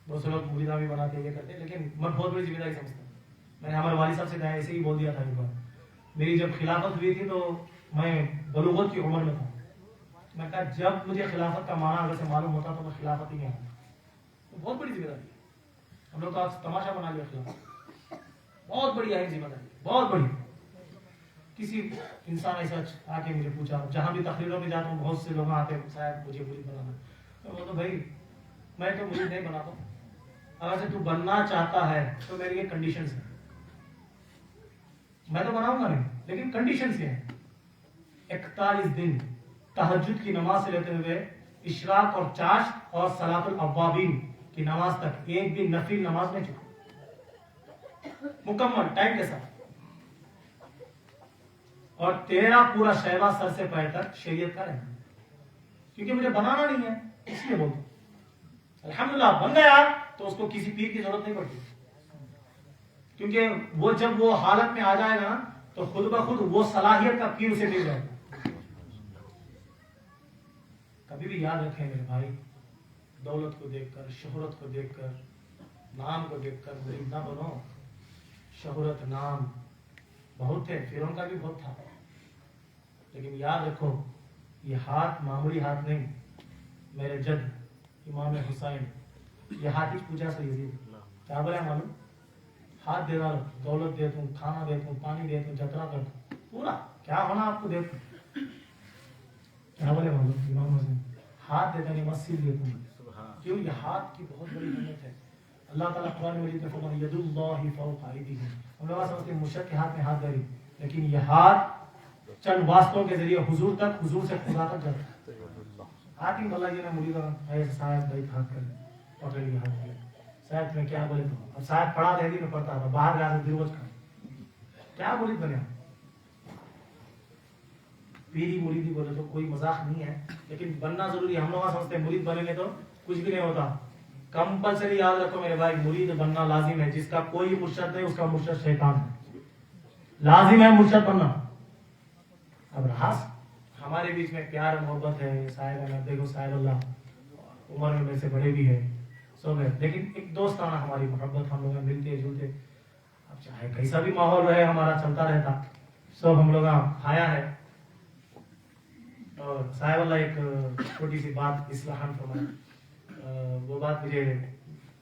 بہت سے لوگ مریداں بھی بناتے یہ کرتے، لیکن میں بہت بڑی ذمہ داری سمجھتا ہوں. میں نے ہمارے والد صاحب سے کہا ایسے ہی بول دیا تھا ایک بار. میری جب خلافت ہوئی تھی تو میں بلوغت کی عمر میں تھا. میں کہا جب مجھے خلافت کا معنی اگر سے معلوم ہوتا تو میں خلافت ہی نہیں آتا. بہت بڑی ذمہ داری ہے. ہم لوگ تو آج تماشا بنا لیا خلافت. بہت بڑی اہم ذمہ داری، بہت بڑی. کسی انسان ایسا آ کے مجھے پوچھا، جہاں بھی تقریروں میں جاتا ہوں بہت سے لوگ آتے ہیں صاحب مجھے مرید بنانا. میں بولتا ہوں بھائی میں تو مرید نہیں بناتا ہوں. اگر سے تو بننا چاہتا ہے تو میری یہ کنڈیشنز ہیں. میں تو بناؤں گا نہیں، لیکن کنڈیشنز یہ ہیں. 41 دن تہجد کی نماز سے لیتے ہوئے اشراق اور چاشت اور صلاۃ الاوابین کی نماز تک ایک بھی نفل نماز نہیں چکا، مکمل ٹائم کے ساتھ. اور تیرا پورا شہبہ سر سے پیر تک شریعت کا رہنا، کیونکہ مجھے بنانا نہیں ہے اس لیے بولتا ہوں. الحمدللہ بن گیا تو اس کو کسی پیر کی ضرورت نہیں پڑتی، کیونکہ وہ جب وہ حالت میں آ جائے گا تو خود بخود وہ صلاحیت کا پیر اسے مل جائے گا. کبھی بھی یاد رکھیں میرے بھائی، دولت کو دیکھ کر، شہرت کو دیکھ کر، نام کو دیکھ کر مرید نہ بنو. شہرت نام بہت تھے، فرعون کا بھی بہت تھا، لیکن یاد رکھو یہ ہاتھ معمولی ہاتھ نہیں. میرے جد امام حسین یہ ہاتھ ہی پوچھا سر یزید کیا بولے معلوم؟ ہاتھ دے رہا، دولت دیتا ہوں، کھانا دیتا ہوں، پانی دیتا ہوں، جترا کرتا ہوں، پورا کیا ہونا آپ کو دیتا ہوں. کیا بولے معلوم؟ امام حسین ہاتھ دیتا نہیں، مسجد دیتا ہوں. کیوں؟ یہ ہاتھ کی بہت بڑی نعمت ہے. اللہ تعالیٰ قرآن مجید میں فرمایا ید اللہ فوق ایدیہم. ہم لوگ سمجھتے ہیں مشرق کے ہاتھ میں ہاتھ داری، لیکن یہ ہاتھ چند واسطوں کے ذریعے حضور تک، حضور سے خدا تک جاتا ہے. ہاتھ ہی اللہ جی نے مریدہ ایسے صاحب بھائی ہاتھ کر پکڑ لیا ہاتھ میں. صاحب میں کیا بولے تو اب صاحب پڑھا دہلی میں پڑھتا تھا، باہر جا کے روز کا کیا مرید بنے. پیری مریدی بولے تو کوئی مذاق نہیں ہے، لیکن بننا ضروری ہے. ہم لوگ سمجھتے ہیں مرید بنے گے تو کچھ بھی نہیں ہوتا. کمپلسری یاد رکھو میرے بھائی، مرید بننا لازم ہے. جس کا کوئی مرشد نہیں اس کا مرشد شیطان ہے. لازم ہے مرشد بننا. اب رہا ہمارے بیچ میں پیار محبت ہے، صاحب ہے، دیکھو صاحب اللہ عمر میں میرے سے بڑے بھی ہے سب ہے، لیکن ایک دوستانہ ہماری محبت، ہم لوگ ملتے جلتے. اب چاہے کیسا بھی ماحول رہے ہمارا چلتا رہتا، سب ہم لوگ آیا ہے. اور صاحب اللہ ایک چھوٹی سی بات اصلاح فرمائے، وہ بات مجھے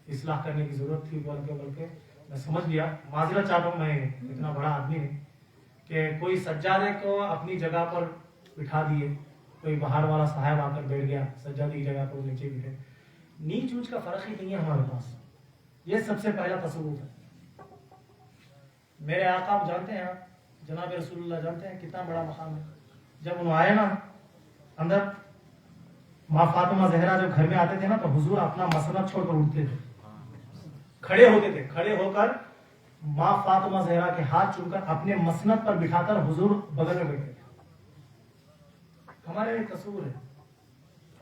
اصلاح کرنے کی ضرورت تھی، بلکہ میں سمجھ گیا. معذرت چاہتا ہوں، میں اتنا بڑا آدمی ہوں کہ کوئی سجادے کو اپنی جگہ پر بٹھا دیے، کوئی باہر والا صاحب آ کر بیٹھ گیا سجادے کی جگہ پر، نیچے بیٹھے. نیچ اونچ کا فرق ہی نہیں ہے ہمارے پاس. یہ سب سے پہلا تصور ہے. میرے آقا آپ جانتے ہیں، جناب رسول اللہ جانتے ہیں کتنا بڑا مقام ہے. جب انہوں آئے نا اندر، ماں فاطمہ زہرا جب گھر میں آتے تھے نا تو حضور اپنا مسند چھوڑ کر اٹھتے تھے، کھڑے ہوتے تھے، کھڑے ہو کر ماں فاطمہ زہرا کے ہاتھ چوم کر اپنے مسند پر بٹھا کر حضور بغل میں بیٹھتے تھے. ہمارے ایک تصور ہے،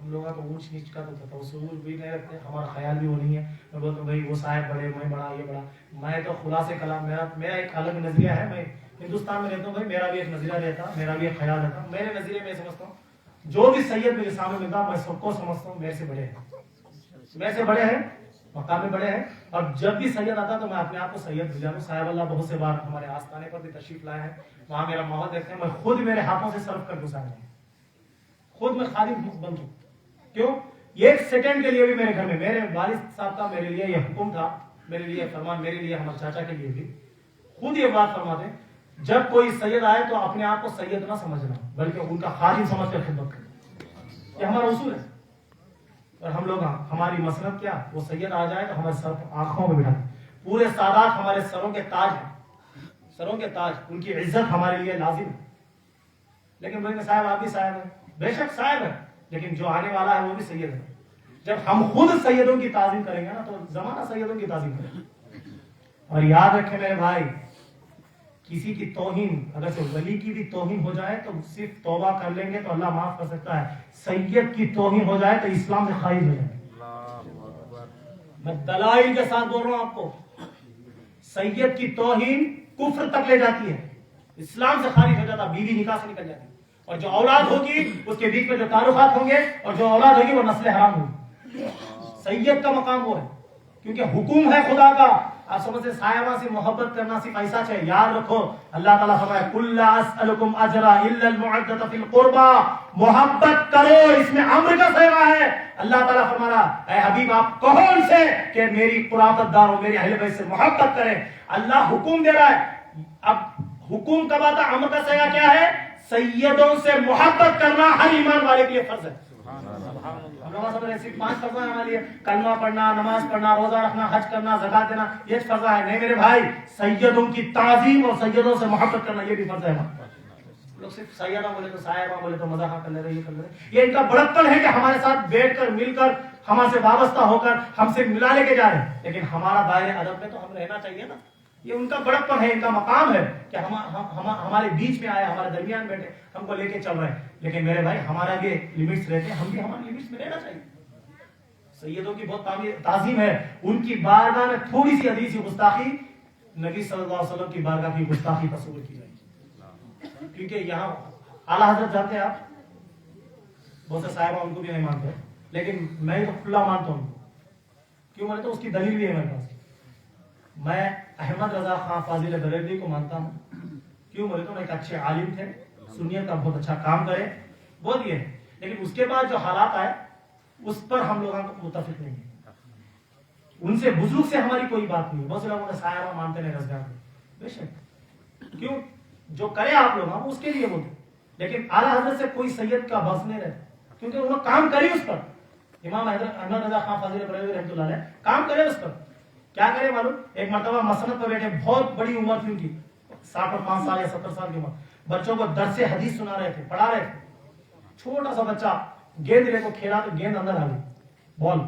ہم لوگوں کا اونچ نیچ کا تو تصور بھی نہیں رکھتے، ہمارا خیال بھی وہ نہیں ہے. میں بولتا ہوں بھائی وہ صاحب بڑے، میں بڑا، یہ بڑا. میں تو خلاصے کلام، میرا ایک الگ نظریہ ہے. میں ہندوستان میں رہتا ہوں بھائی، میرا بھی ایک نظریہ رہتا، میرا بھی ایک خیال رہتا. میرے نظریے میں سمجھتا ہوں جو بھی سید میرے سامنے ملتا میں سب کو سمجھتا ہوں میرے سے بڑے ہیں، میرے سے بڑے ہیں، مقام میں بڑے ہیں. اور جب بھی سید آتا تو میں اپنے آپ کو سید بجانوں. صاحب اللہ بہت سے بار ہمارے آستانے پر بھی تشریف لائے ہیں، وہاں میرا ماحول دیکھتے ہیں، میں خود میرے ہاتھوں سے سرو کر دوں صاحب، خود میں خادم بن دوں. کیوں؟ ایک سیکنڈ کے لیے بھی میرے گھر میں میرے والد صاحب کا میرے لیے یہ حکم تھا، میرے لیے فرمان، میرے لیے ہمارے چاچا کے لیے بھی خود یہ بات فرماتے ہیں جب کوئی سید آئے تو اپنے آپ کو سید نہ سمجھنا بلکہ ان کا خادم سمجھ کر خدمت کرنا. یہ ہمارا اصول ہے. اور ہم لوگ ہماری مسلط کیا، وہ سید آ جائے تو ہمارے سر آنکھوں میں بٹھا. پورے سادات ہمارے سروں کے تاج ہیں، سروں کے تاج، ان کی عزت ہمارے لیے لازم ہے. لیکن بولیں گے صاحب آپ بھی صاحب ہیں، بے شک صاحب ہے، لیکن جو آنے والا ہے وہ بھی سید ہے. جب ہم خود سیدوں کی تعظیم کریں گے نا تو زمانہ سیدوں کی تعظیم کرے گا. اور یاد رکھیں میرے بھائی، کسی کی توہین، اگر سے ولی کی بھی توہین ہو جائے تو صرف توبہ کر لیں گے تو اللہ معاف کر سکتا ہے. سید کی توہین ہو جائے تو اسلام سے خارج ہو جائے. میں دلائل کے ساتھ بول رہا ہوں آپ کو، سید کی توہین کفر تک لے جاتی ہے، اسلام سے خارج ہو جاتا, بیوی نکاح سے نکل جاتی, اور جو اولاد ہوگی اس کے بیچ میں جو تعلقات ہوں گے اور جو اولاد ہوگی وہ نسل حرام ہوگی. سید کا مقام وہ ہے کیونکہ حکم ہے خدا کا. آپ سمجھتے صحابہ سے محبت کرنا صرف ایسا ہے, یاد رکھو اللہ تعالیٰ فرمایا قل لا اسألکم اجرا الا المودۃ فی القربى, محبت کرو, اس میں امر کا صیغہ ہے. اللہ تعالیٰ فرما رہا اے حبیب آپ کہو ان سے کہ میری قرابت داروں میرے اہل بیت سے محبت کریں. اللہ حکم دے رہا ہے. اب حکم کب آتا, امر کا صیغہ کیا ہے؟ سیدوں سے محبت کرنا ہر ایمان والے کے لیے فرض ہے. صرف 5 فرض ہیں ہمارے لیے, کلمہ پڑھنا, نماز پڑھنا, روزہ رکھنا, حج کرنا, زکات دینا, یہ فرض ہے. نہیں میرے بھائی, سیدوں کی تعظیم اور سیدوں سے محبت کرنا یہ بھی فرض ہے. لوگ صرف سیدہ بولے تو صاحبہ بولے تو مزاح کر لے رہے, یہ کر لے رہے. یہ ان کا بڑکپن ہے کہ ہمارے ساتھ بیٹھ کر مل کر ہم سے وابستہ ہو کر ہم سے ملا لے کے جا رہے ہیں, لیکن ہمارا دائرے ادب میں تو ہم رہنا چاہیے نا. یہ ان کا بڑکپن ہے, ان کا مقام ہے کہ ہمارے بیچ میں آئے, ہمارے درمیان بیٹھے, ہم کو لے کے چل رہے ہیں. لیکن میرے بھائی ہمارا بھی لمٹس رہتے ہیں, ہم بھی ہمارے لمٹس میں رہنا چاہیے. سیدوں کی بہت تعظیم ہے. ان کی بارگاہ میں تھوڑی سی حدیث گستاخی, نبی صلی اللہ علیہ وسلم کی بارگاہ کی گستاخی تصور کی جائے گی. کیونکہ یہاں اعلیٰ حضرت جانتے ہیں آپ, بہت سے صاحبہ ان کو بھی نہیں مانتے, لیکن میں تو کھلا مانتا ہوں. کیوں بولے تو اس کی دلیل بھی ہے میرے پاس. میں احمد رضا خان فاضل بریلوی کو مانتا ہوں. کیوں بولے تو ایک اچھے عالم تھے, سنیت کا بہت اچھا کام کرے, بہت یہ ہے. لیکن اس کے بعد جو حالات آئے اس پر ہم لوگوں کو متفق نہیں ہے. ان سے بزرگ سے ہماری کوئی بات نہیں ہے. بہت سے لوگوں نے صاحبہ مانتے نہیں رضگار کو, بے شک کیوں جو کرے آپ لوگ ہم اس کے لیے بولتے, لیکن اعلیٰ حضرت سے کوئی سید کا بس نہیں رہتا کیونکہ انہوں نے کام کری اس پر. امام احمد رضا خان فاضل بریلوی رحمۃ اللہ علیہ کام کرے اس پر. کیا کرے معلوم, ایک مرتبہ مسند پر بیٹھے, بہت بڑی عمر تھی ان کی, 65 سال یا 70 سال کی عمر, بچوں کو درس حدیث سنا رہے تھے, پڑھا رہے تھے. چھوٹا سا بچہ گیند لے کو کھیلا تو گیند اندر آ گئی, بال,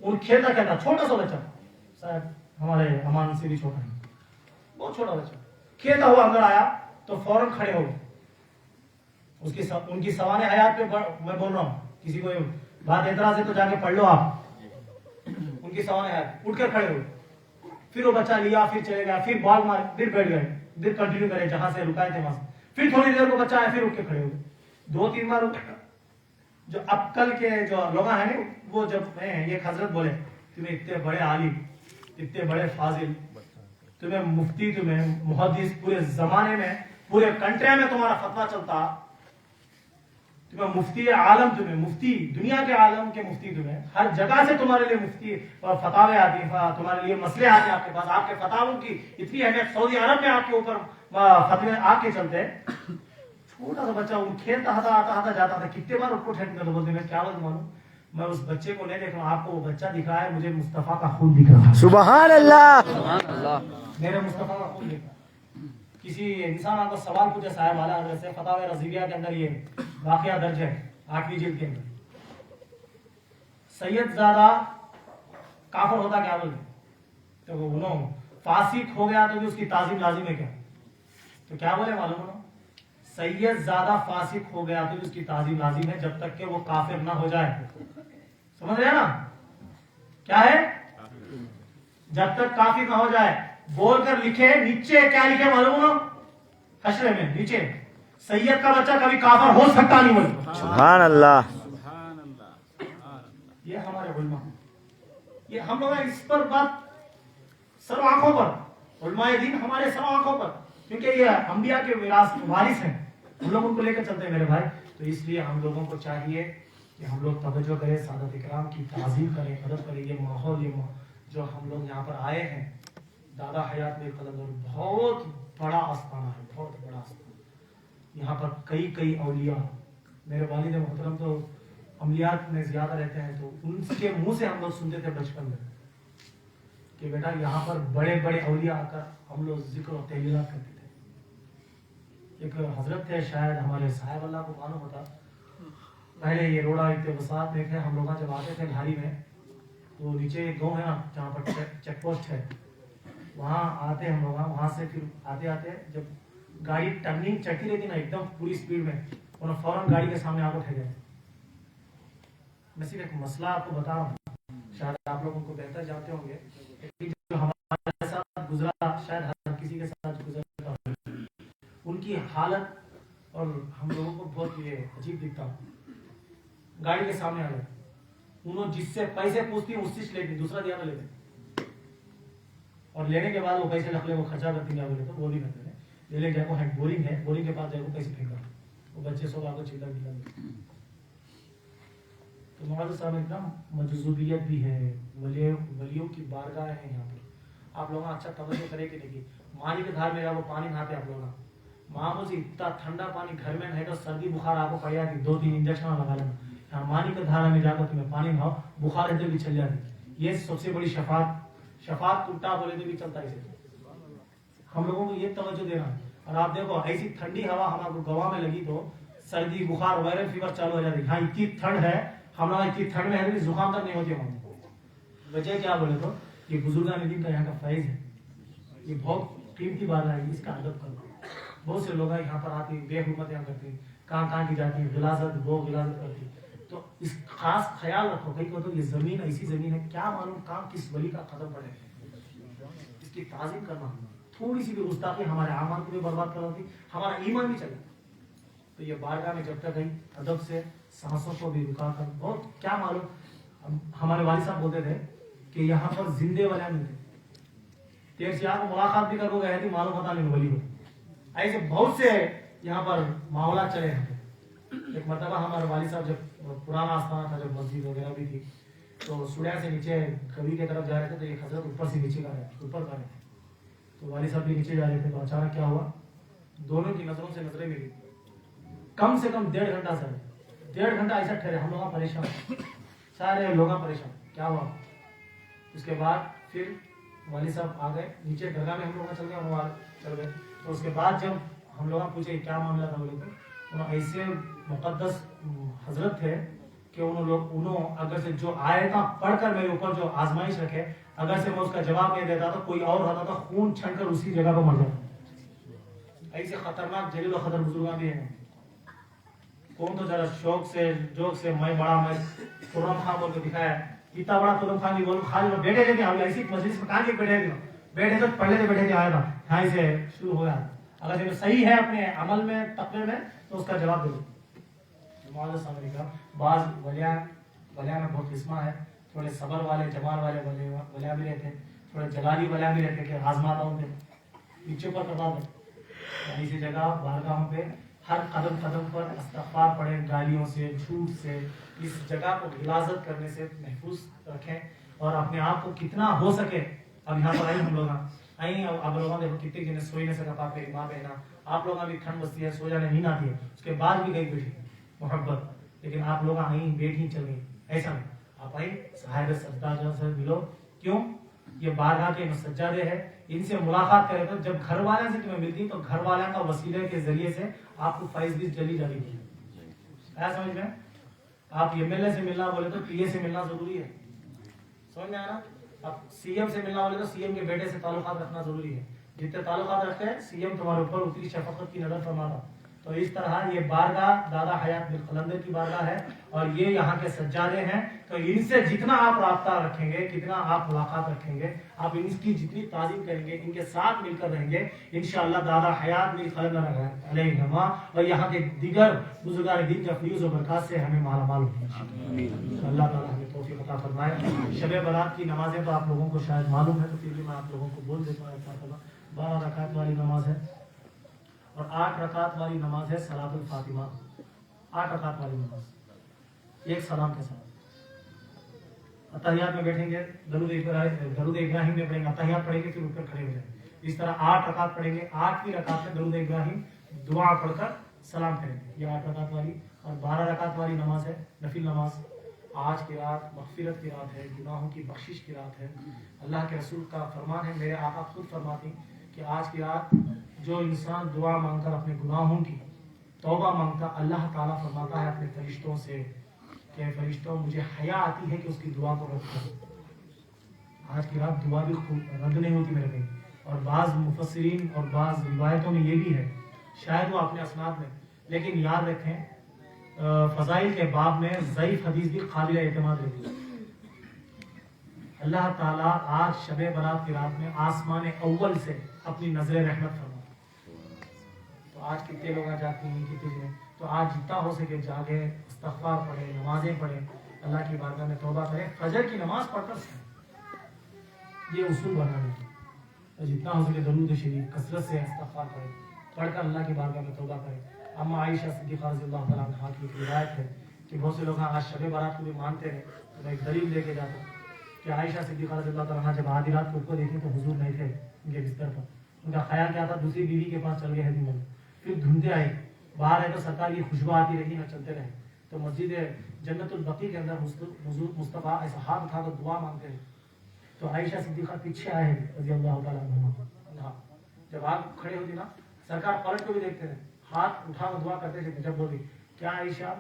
اور کھیلتا کھیلتا چھوٹا سا بچہ, شاید ہمارے امان سے بھی چھوٹا ہے, بہت چھوٹا بچہ, کھیلتا ہوا اندر آیا تو فوراً کھڑے ہو گئے. ان کی سوانح حیات پہ میں بول رہا ہوں, کسی کو بات اعتراض ہے تو جا کے پڑھ لو آپ. ان کی سوانح حیات اٹھ کر کھڑے ہوئے, پھر وہ بچہ لیا, پھر چلے گیا, پھر بال مار, پھر بیٹھ گئے, پھر کنٹینیو کرے جہاں سے رکائے تھے وہاں سے. پھر تھوڑی دیر کو بچہ آیا, پھر اٹھ کے کھڑے ہو گئے. 2-3 بار جو اب کل کے جو لوگ ہیں نا, وہ جب یہ حضرت بولے تمہیں اتنے بڑے عالم, اتنے بڑے فاضل, تمہیں مفتی, تمہیں محدث, پورے زمانے میں پورے کنٹری میں تمہارا فتویٰ چلتا, تمہیں مفتی عالم, تمہیں مفتی دنیا کے عالم کے مفتی, تمہیں ہر جگہ سے تمہارے لیے مفتی اور فتاوے آتی ہیں, تمہارے لیے مسئلے آتے ہیں آپ کے پاس, آپ کے فتاووں کی اتنی اہمیت, سعودی عرب میں آپ کے اوپر فتوے آ کے چلتے ہیں. چھوٹا سا بچہ وہ کھیلتا آتا جاتا تھا, کتنے بار اس کو ٹھیک بولتے میں کیا بات مانوں, میں اس بچے کو نہیں دیکھ رہا ہوں, آپ کو وہ بچہ دکھا ہے, مجھے مصطفیٰ کا خون دکھ رہا ہے. سبحان اللہ, میرے مصطفیٰ کا خون دکھ رہا. کسی انسان آپ کو سوال پوچھے صاحب اعلیٰ حضرت سے, فتاوی رضویہ کے اندر یہ واقعہ درج ہے 8ویں جلد کے اندر, سید زادہ کافر ہوتا کیا بولتے, تو وہ انہوں فاسق ہو گیا تو بھی اس کی تعظیم لازم ہے کیا, تو کیا بولے معلوم ہو, سید زادہ فاسق ہو گیا تو بھی اس کی تعظیم لازم ہے جب تک کہ وہ کافر نہ ہو جائے. سمجھ رہے نا کیا ہے, جب تک کافر نہ ہو جائے. بول کر لکھے نیچے, کیا لکھے معلوم ہو, حشرے میں نیچے, سید کا بچہ کبھی کافر ہو سکتا نہیں بولے. سبحان اللہ. یہ ہمارے علماء, یہ ہم لوگ اس پر بات سر آنکھوں پر, علماء دین ہمارے سر آنکھوں پر, کیونکہ یہ انبیاء کے وارث ہیں, ہم لوگ ان کو لے کر چلتے ہیں میرے بھائی. تو اس لیے ہم لوگوں کو چاہیے کہ ہم لوگ توجہ کریں, سادات اکرام کی تعظیم کریں, ادب کریں. یہ ماحول, یہ جو ہم لوگ یہاں پر آئے ہیں, دادا حیات میں قلندر بہت بڑا آستانہ ہے, بہت بڑا آستانہ. یہاں پر کئی اولیاء, میرے والد محترم تو عملیات میں زیادہ رہتے ہیں, تو ان کے منہ سے ہم لوگ سنتے تھے بچپن میں کہ بیٹا یہاں پر بڑے بڑے اولیاء آ کر ہم لوگ ذکر و تحلیلات کرتے تھے. ایک حضرت تھے, شاید ہمارے صاحب اللہ کو معلوم ہوتا, پہلے یہ روڈا اتنے وسعت میں تھے, ہم لوگ جب آتے تھے گھاڑی میں, تو نیچے ایک گاؤں ہے نا جہاں پر چیک پوسٹ ہے, وہاں آتے ہم لوگ, وہاں سے پھر آتے جب گاڑی ٹرننگ چڑھتی رہتی نا ایک دم پوری سپیڈ میں, انہوں فوراً گاڑی کے سامنے آپ اٹھے گئے. میں صرف ایک مسئلہ آپ کو بتا رہا ہوں, شاید آپ لوگ ان کو بہتر جانتے ہوں گے, جو ہمارے ساتھ گزرا شاید ہر کسی کے ساتھ گزرتا ہوگا. کی حالت اور ہم لوگوں کو بہت یہ عجیب دکھتا ہوں. گاڑی کے سامنے آ گئے, انہوں جس سے پیسے پوچھتی ہیں اس سے لیتے, دوسرا دیا تو لیتے, اور لینے کے بعد وہ پیسے رکھ لے, وہ خرچہ کرتی ہیں بولے تو وہ بھی کرتے ہیں. لے لے جائے کو بورنگ ہے, بورنگ کے پاس جائے کو پیسے پھینکا, وہ بچے سو آپ کو چلتا دلا. تو مولانا صاحب اتنا مجذوبیت بھی ہے, ولیوں کی بارگاہ ہے یہاں پر. آپ لوگ اچھا توجہ کرے کہ دیکھیے مانی کے دھار میں وہ پانی نہاتے آپ لوگ, معمول سے اتنا ٹھنڈا پانی گھر میں نہیں تو سردی بخار آپ کو پڑ جاتی, 2-3 انجیکشن لگا لینا. یہاں مانی کے دھارا میں جا کر تمہیں پانی نہاؤ, بخار رہتے بھی چل جاتی. یہ سب سے بڑی شفاعت ٹوٹا بولے تو بھی چلتا ہے. ہم لوگوں کو یہ توجہ دینا ہے. اور آپ دیکھو ایسی ٹھنڈی ہوا ہمارے گوا میں لگی تو سردی بخار وائرل فیور چالو ہو جاتی. ہاں اتنی ٹھنڈ ہے, ہم لوگ اتنی ٹھنڈ میں ہے زکام تک نہیں ہوتی ہمیں. وجہ کیا بولے تو یہ بزرگان دین کا یہاں کا فیض ہے. یہ بہت قیمتی بات ہے, اس کا ادب کرو. بہت سے لوگ یہاں پر آتے ہیں, بے حرمتیں کرتے ہیں, کہاں کی جاتی ہیں, غلاظت وہ غلاظت کرتی. تو اس خاص خیال رکھو کہیں تو یہ زمین ایسی زمین ہے, کیا معلوم کہاں کس ولی کا قدم پڑے. اس کی تعظیم کرنا, تھوڑی سی بھی گستاخی ہمارے اعمال کو بھی برباد کرتی, ہمارا ایمان بھی چلے. تو یہ بارگاہ میں جب تک گئی ادب سے سانسوں کو بھی رکا کر, بہت کیا معلوم. ہمارے والد صاحب بولتے تھے کہ یہاں پر زندے والے ملتے, تیر سے آپ ملاقات بھی کرو گئے تھی, معلوم پتا نہیں ولی کو. ایسے بہت سے یہاں پر معاملات چلے ہیں. ایک مرتبہ ہمارے والد صاحب جب پرانا آستانہ تھا, جب مسجد وغیرہ بھی تھی, تو سوڑیا سے نیچے کبھی کی طرف جا رہے تھے تو ایک حضرت اوپر سے نیچے کا رہے, اوپر کا رہے تھے. تو والد صاحب بھی نیچے جا رہے تھے, تو اچانک کیا ہوا, دونوں کی نظروں سے نظریں ملی. کم سے کم 1.5 گھنٹہ سر, 1.5 گھنٹہ ایسا ٹھہرے. ہم لوگ پریشان, سارے لوگ پریشان, کیا ہوا. اس کے بعد پھر والد صاحب آ گئے نیچے, درگاہ میں ہم لوگ چل گئے, ہم چل گئے. تو اس کے بعد جب ہم لوگ پوچھے کیا معاملہ تھا, بولے تو انہوں ایسے مقدس حضرت تھے کہ انہوں اگر سے جو آیتاں پڑھ کر میرے اوپر جو آزمائش رکھے, اگر سے میں اس کا جواب نہیں دیتا تو کوئی اور ہوتا تو خون چھن کر اسی جگہ پر مر جاتا. ایسے خطرناک جلیل و خطر بزرگاں بھی ہیں. کون تو ذرا شوق سے جوک سے میں بڑا, میں خرم خان بول کے دکھایا, اتنا بڑا خرم خان نہیں بول, خالی بیٹھے تھے, ہم ایسی مجلس میں کہاں کے بیٹھے تھے, پہلے سے بیٹھے تھے, آیا تھا یہاں سے شروع ہو گیا. اگر جو صحیح ہے اپنے عمل میں تقوی میں تو اس کا جواب دے دو. معاذ سامنے کا بعض ولیاں میں بہت قسمہ ہے, تھوڑے صبر والے جمال والے ولیاں بھی رہتے ہیں, تھوڑے جلالی ولیاں بھی رہتے ہیں کہ آزماتا ہوں نیچے پر کرتا ہوں. ایسی جگہ بارگاہوں پہ ہر قدم پر استغفار پڑھیں, گالیوں سے جھوٹ سے, اس جگہ کو غلاظت کرنے سے محفوظ رکھیں. اور اپنے آپ کو کتنا ہو سکے, اب یہاں پر آئے ہم لوگ آئیں, اب لوگوں نے کتنے جنہیں سوئی نہیں سکا, پاک ماں بہنا, آپ لوگوں بھی ٹھنڈ بستی ہے, سو جانے نیند آتی ہے, اس کے بعد بھی گئی بیٹھی محبت, لیکن آپ لوگ آئیں بیٹھی چل گئی. ایسا نہیں, آپ آئیں صاحب سجدہ سے ملو. کیوں, یہ بارگاہ کے سجادے ہے, ان سے ملاقات کرے تو جب گھر والے سے تمہیں ملتی تو گھر والوں کا وسیلے کے ذریعے سے آپ کو فیض بھی جلی جاری ہوئی. کیا سمجھ میں, آپ ایم ایل اے سے ملنا بولے تو پی اے سے ملنا ضروری ہے, سمجھ میں آنا. اب سی ایم سے ملنا بولے تو سی ایم کے بیٹے سے تعلقات رکھنا ضروری ہے. جتنے تعلقات رکھتے ہیں سی ایم تمہارے اوپر اتنی شفقت کی نظر فرماتا. تو اس طرح یہ بارگاہ دادا حیات بن قلندر کی بارگاہ ہے, اور یہ یہاں کے سجادے ہیں. تو ان سے جتنا آپ رابطہ رکھیں گے, کتنا آپ ملاقات رکھیں گے, آپ ان کی جتنی تعظیم کریں گے, ان کے ساتھ مل کر رہیں گے, انشاءاللہ دادا حیات بن قلندر علیہ الرحمہ اور یہاں کے دیگر بزرگان دین کا فیض و برکات سے ہمیں مالا مال ہوگی. اللہ تعالیٰ ہمیں توفیق عطا فرمائے. شب برات کی نمازیں تو آپ لوگوں کو شاید معلوم ہے, تو پھر بھی میں آپ لوگوں کو بول دیتا ہوں. 12 رکعت والی نماز ہے, اور 8 رکعت والی نماز ہے صلاۃ الفاطمہ. 8 رکعت والی نماز, ایک سلام کے ساتھ. اتحیات میں بیٹھیں گے, درود ابراہیم میں پڑھیں گے, اتحیات پڑھیں گے, پھر اوپر کھڑے ہو جائیں گے. اس طرح 8 رکعت پڑھیں گے, 8ویں رکعت میں درود ابراہیم دعا پڑھ کر سلام کریں گے. یہ 8 رکعت والی. اور 12 رکعت والی نماز ہے نفل نماز. آج کی رات مغفرت کی رات ہے, گناہوں کی بخشش کی رات ہے. اللہ کے رسول کا فرمان ہے, میرے آقا خود فرماتے ہیں کہ آج کی رات جو انسان دعا مانگ کر اپنے گناہوں کی توبہ مانگتا, اللہ تعالیٰ فرماتا ہے اپنے فرشتوں سے کہ فرشتوں مجھے حیا آتی ہے کہ اس کی دعا کو رد کرو. آج کی رات دعا بھی رد نہیں ہوتی میرے بھائی. اور بعض مفسرین اور بعض روایتوں میں یہ بھی ہے, شاید وہ اپنے اسناد میں, لیکن یاد رکھیں فضائل کے باب میں ضعیف حدیث بھی قابل اعتماد رہتی ہے. اللہ تعالیٰ آج شب برات کی رات میں آسمان اول سے اپنی نظر رحمت فرماتا. تو تو آج کتنے لوگ جاتے ہیں کتنے، تو آج جتنا ہو سکے جاگے، استغفار پڑھیں، نمازیں پڑھیں، اللہ کی بارگاہ میں توبہ کریں، فجر کی نماز پڑھ کر سوئیں، یہ اصول بنانے ہیں، جتنا ہو سکے درود شریف کثرت سے استغفار پڑھیں، پڑھ کر اللہ کی بارگاہ میں توبہ کریں۔ اما عائشہ صدیقہ رضی اللہ تعالیٰ عنہا کی ایک روایت ہے کہ بہت سے لوگ آج شب برات کو بھی مانتے ہیں، تو میں ایک دلیل لے کے جاتا ہوں کہ عائشہ صدیقہ رضی اللہ تعالیٰ عنہا جب آدھی رات کو دیکھیں تو حضور نہیں تھے ان کے بستر پر، ان کا خیال کیا تھا دوسری بیوی کے پاس چل گئے ہیں دن، پھر ڈھونڈتے آئے، باہر ہے تو سرکار کی خوشبو آتی رہی نہ چلتے رہے، تو مسجد جنت البقیع کے اندر حضور مصطفیٰ ایسا ہاتھ اٹھا کر دعا مانگتے ہیں، تو عائشہ صدیقہ پیچھے آئے ہیں رضی اللہ تعالیٰ عنہا، جب آپ کھڑے ہوتی نا سرکار پلٹ کو بھی دیکھتے ہیں، ہاتھ اٹھا کر دعا کرتے تھے، جب بولی کیا عائشہ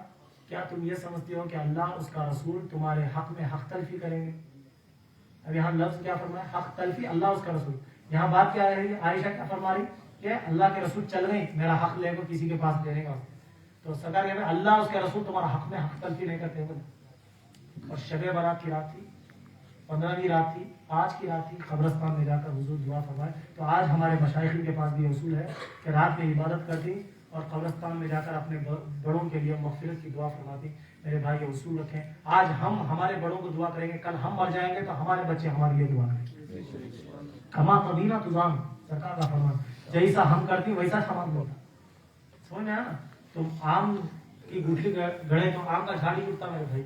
کیا تم یہ سمجھتے ہو کہ اللہ اس کا رسول تمہارے حق میں حق تلفی کریں گے؟ اب یہاں لفظ کیا فرمایا؟ حق تلفی، اللہ اس کا رسول، یہاں بات کیا رہی ہے؟ عائشہ کیا فرما رہی کہ اللہ کے رسول چل گئی میرا حق لے کر کسی کے پاس دینے کا، تو سرکار کہتے ہیں اللہ اس کے رسول تمہارا حق میں حق تلفی نہیں کرتے ہیں۔ اور شب برات کی رات تھی، 15ویں رات تھی، آج کی رات تھی، قبرستان میں جا کر حضور دعا فرمائے، تو آج ہمارے مشائخین کے پاس بھی اصول ہے کہ رات میں عبادت کرتی اور قبرستان میں جا کر اپنے بڑوں کے لیے مغفرت کی دعا فرماتی۔ میرے بھائی یہ اصول رکھیں، آج ہم ہمارے بڑوں کو دعا کریں گے، کل ہم مر جائیں گے تو ہمارے بچے ہمارے لیے دعا کریں گے۔ کما تدینہ تدان، سرکار کا فرمان، جیسا ہم کرتی ویسا سامان ہوتا، سمجھ میں آیا نا؟ تم آم کی گٹھلی گڑے تو آم کا جھاڑ ہی اٹھتا میرے بھائی،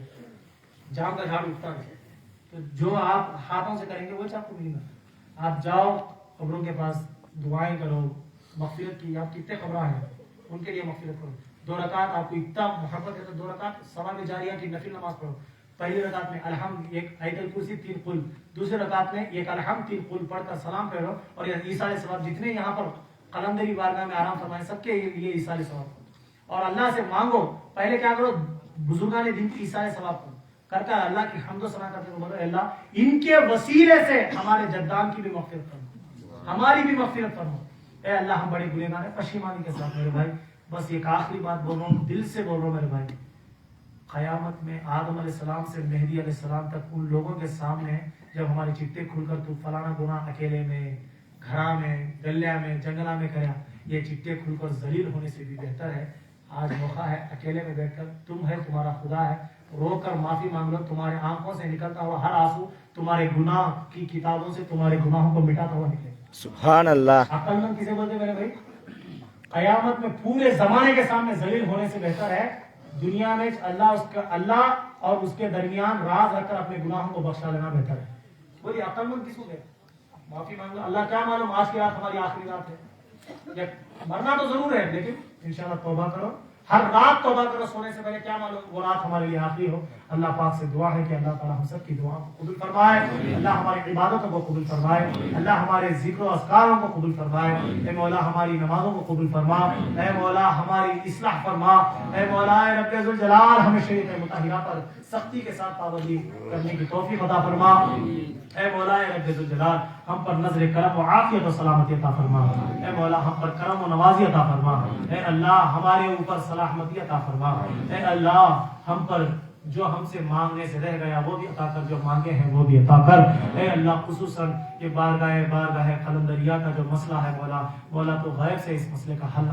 جام کا جھاڑ اٹھتا نہیں، تو جو آپ ہاتھوں سے کریں گے وہ آپ کو ملے گا۔ آپ جاؤ قبروں کے پاس دعائیں کرو، مغفرت کی، آپ کتنے قبراں ہیں ان کے لیے مغفرت کرو، 2 رکعت آپ کو اتنا محبت ہے تو 2 رکعت ثواب جاریہ کی نفل نماز پڑھو، پہلی رکعت میں الحمد، ایک آیت الکرسی 3 قل، دوسری رکعت میں ایک الحمد 3 قل پڑھ کر سلام پھیرو، اور یہ ایصال ثواب جتنے یہاں پر قلندری بارگاہ میں آرام فرمائے سب کے لیے ایصال ثواب، اور اللہ سے مانگو، پہلے کیا کرو بزرگان دین کی ایصال ثواب کرو، کر کر اللہ کی حمد و ثنا کرتے ہوئے بولو اللہ ان کے وسیلے سے ہمارے جدان کی بھی مغفرت فرما، ہماری بھی مغفرت فرما، اے اللہ ہم بڑے گنہگار ہیں، پشیمانی کے ساتھ میرے بھائی۔ بس ایک آخری بات بول رہا ہوں، دل سے بول رہا ہوں میرے بھائی، قیامت میں آدم علیہ السلام سے مہدی علیہ السلام تک ان لوگوں کے سامنے جب ہمارے چٹے کھل کر تو فلانا گناہ اکیلے میں، گھرا میں، گلیا میں، جنگلہ میں کرا، یہ چٹے کھل کر ذلیل ہونے سے بھی بہتر ہے آج موقع ہے اکیلے میں بیٹھ کر، تم ہے تمہارا خدا ہے، رو کر معافی مانگ لو، تمہارے آنکھوں سے نکلتا ہوا ہر آنسو تمہارے گناہ کی کتابوں سے تمہارے گناہوں کو مٹاتا ہوا نکلے۔ سبحان اللہ۔ عقل مند کسے بولتے میرے بھائی؟ قیامت میں پورے زمانے کے سامنے ذلیل ہونے سے بہتر ہے دنیا میں اللہ اور اس کے درمیان راز رکھ کر اپنے گناہوں کو بخشا لینا بہتر ہے۔ بولیے عقل مند کس کو کہتے ہیں؟ معافی مانگ لو، اللہ کیا معلوم آج کی رات ہماری آخری رات ہے، مرنا تو ضرور ہے لیکن انشاءاللہ توبہ کرو، ہر رات توبہ کرو، سونے سے پہلے کیا معلوم وہ رات ہمارے لیے آخری ہو۔ اللہ پاک سے دعا ہے کہ اللہ تعالیٰ ہم سب کی دعا کو قبول فرمائے، اللہ ہماری عبادتوں کو قبول فرمائے، اللہ ہمارے ذکر و اذکاروں کو قبول فرمائے، اے مولا ہماری نمازوں کو قبول فرما، اے مولا ہماری اصلاح فرما، اے مولا رب ذوالجلال ہمیں شریعت مطہرہ پر سختی کے ساتھ پابندی کرنے کی توفیق عطا فرما، اے مولا رب ذوالجلال ہم پر نظر کرم و عافیت و سلامتی عطا فرما، اے مولا ہم پر کرم و نوازی عطا فرما، اے اللہ ہمارے اوپر سلامتی عطا فرما، اے اللہ ہم پر جو ہم سے مانگنے سے رہ گیا وہ بھی عطا کر، جو مانگے ہیں وہ بھی عطا کر، اے اللہ خصوصاً یہ بارگاہ قلندریہ کا جو مسئلہ ہے مولا تو غیب سے اس مسئلے کا حل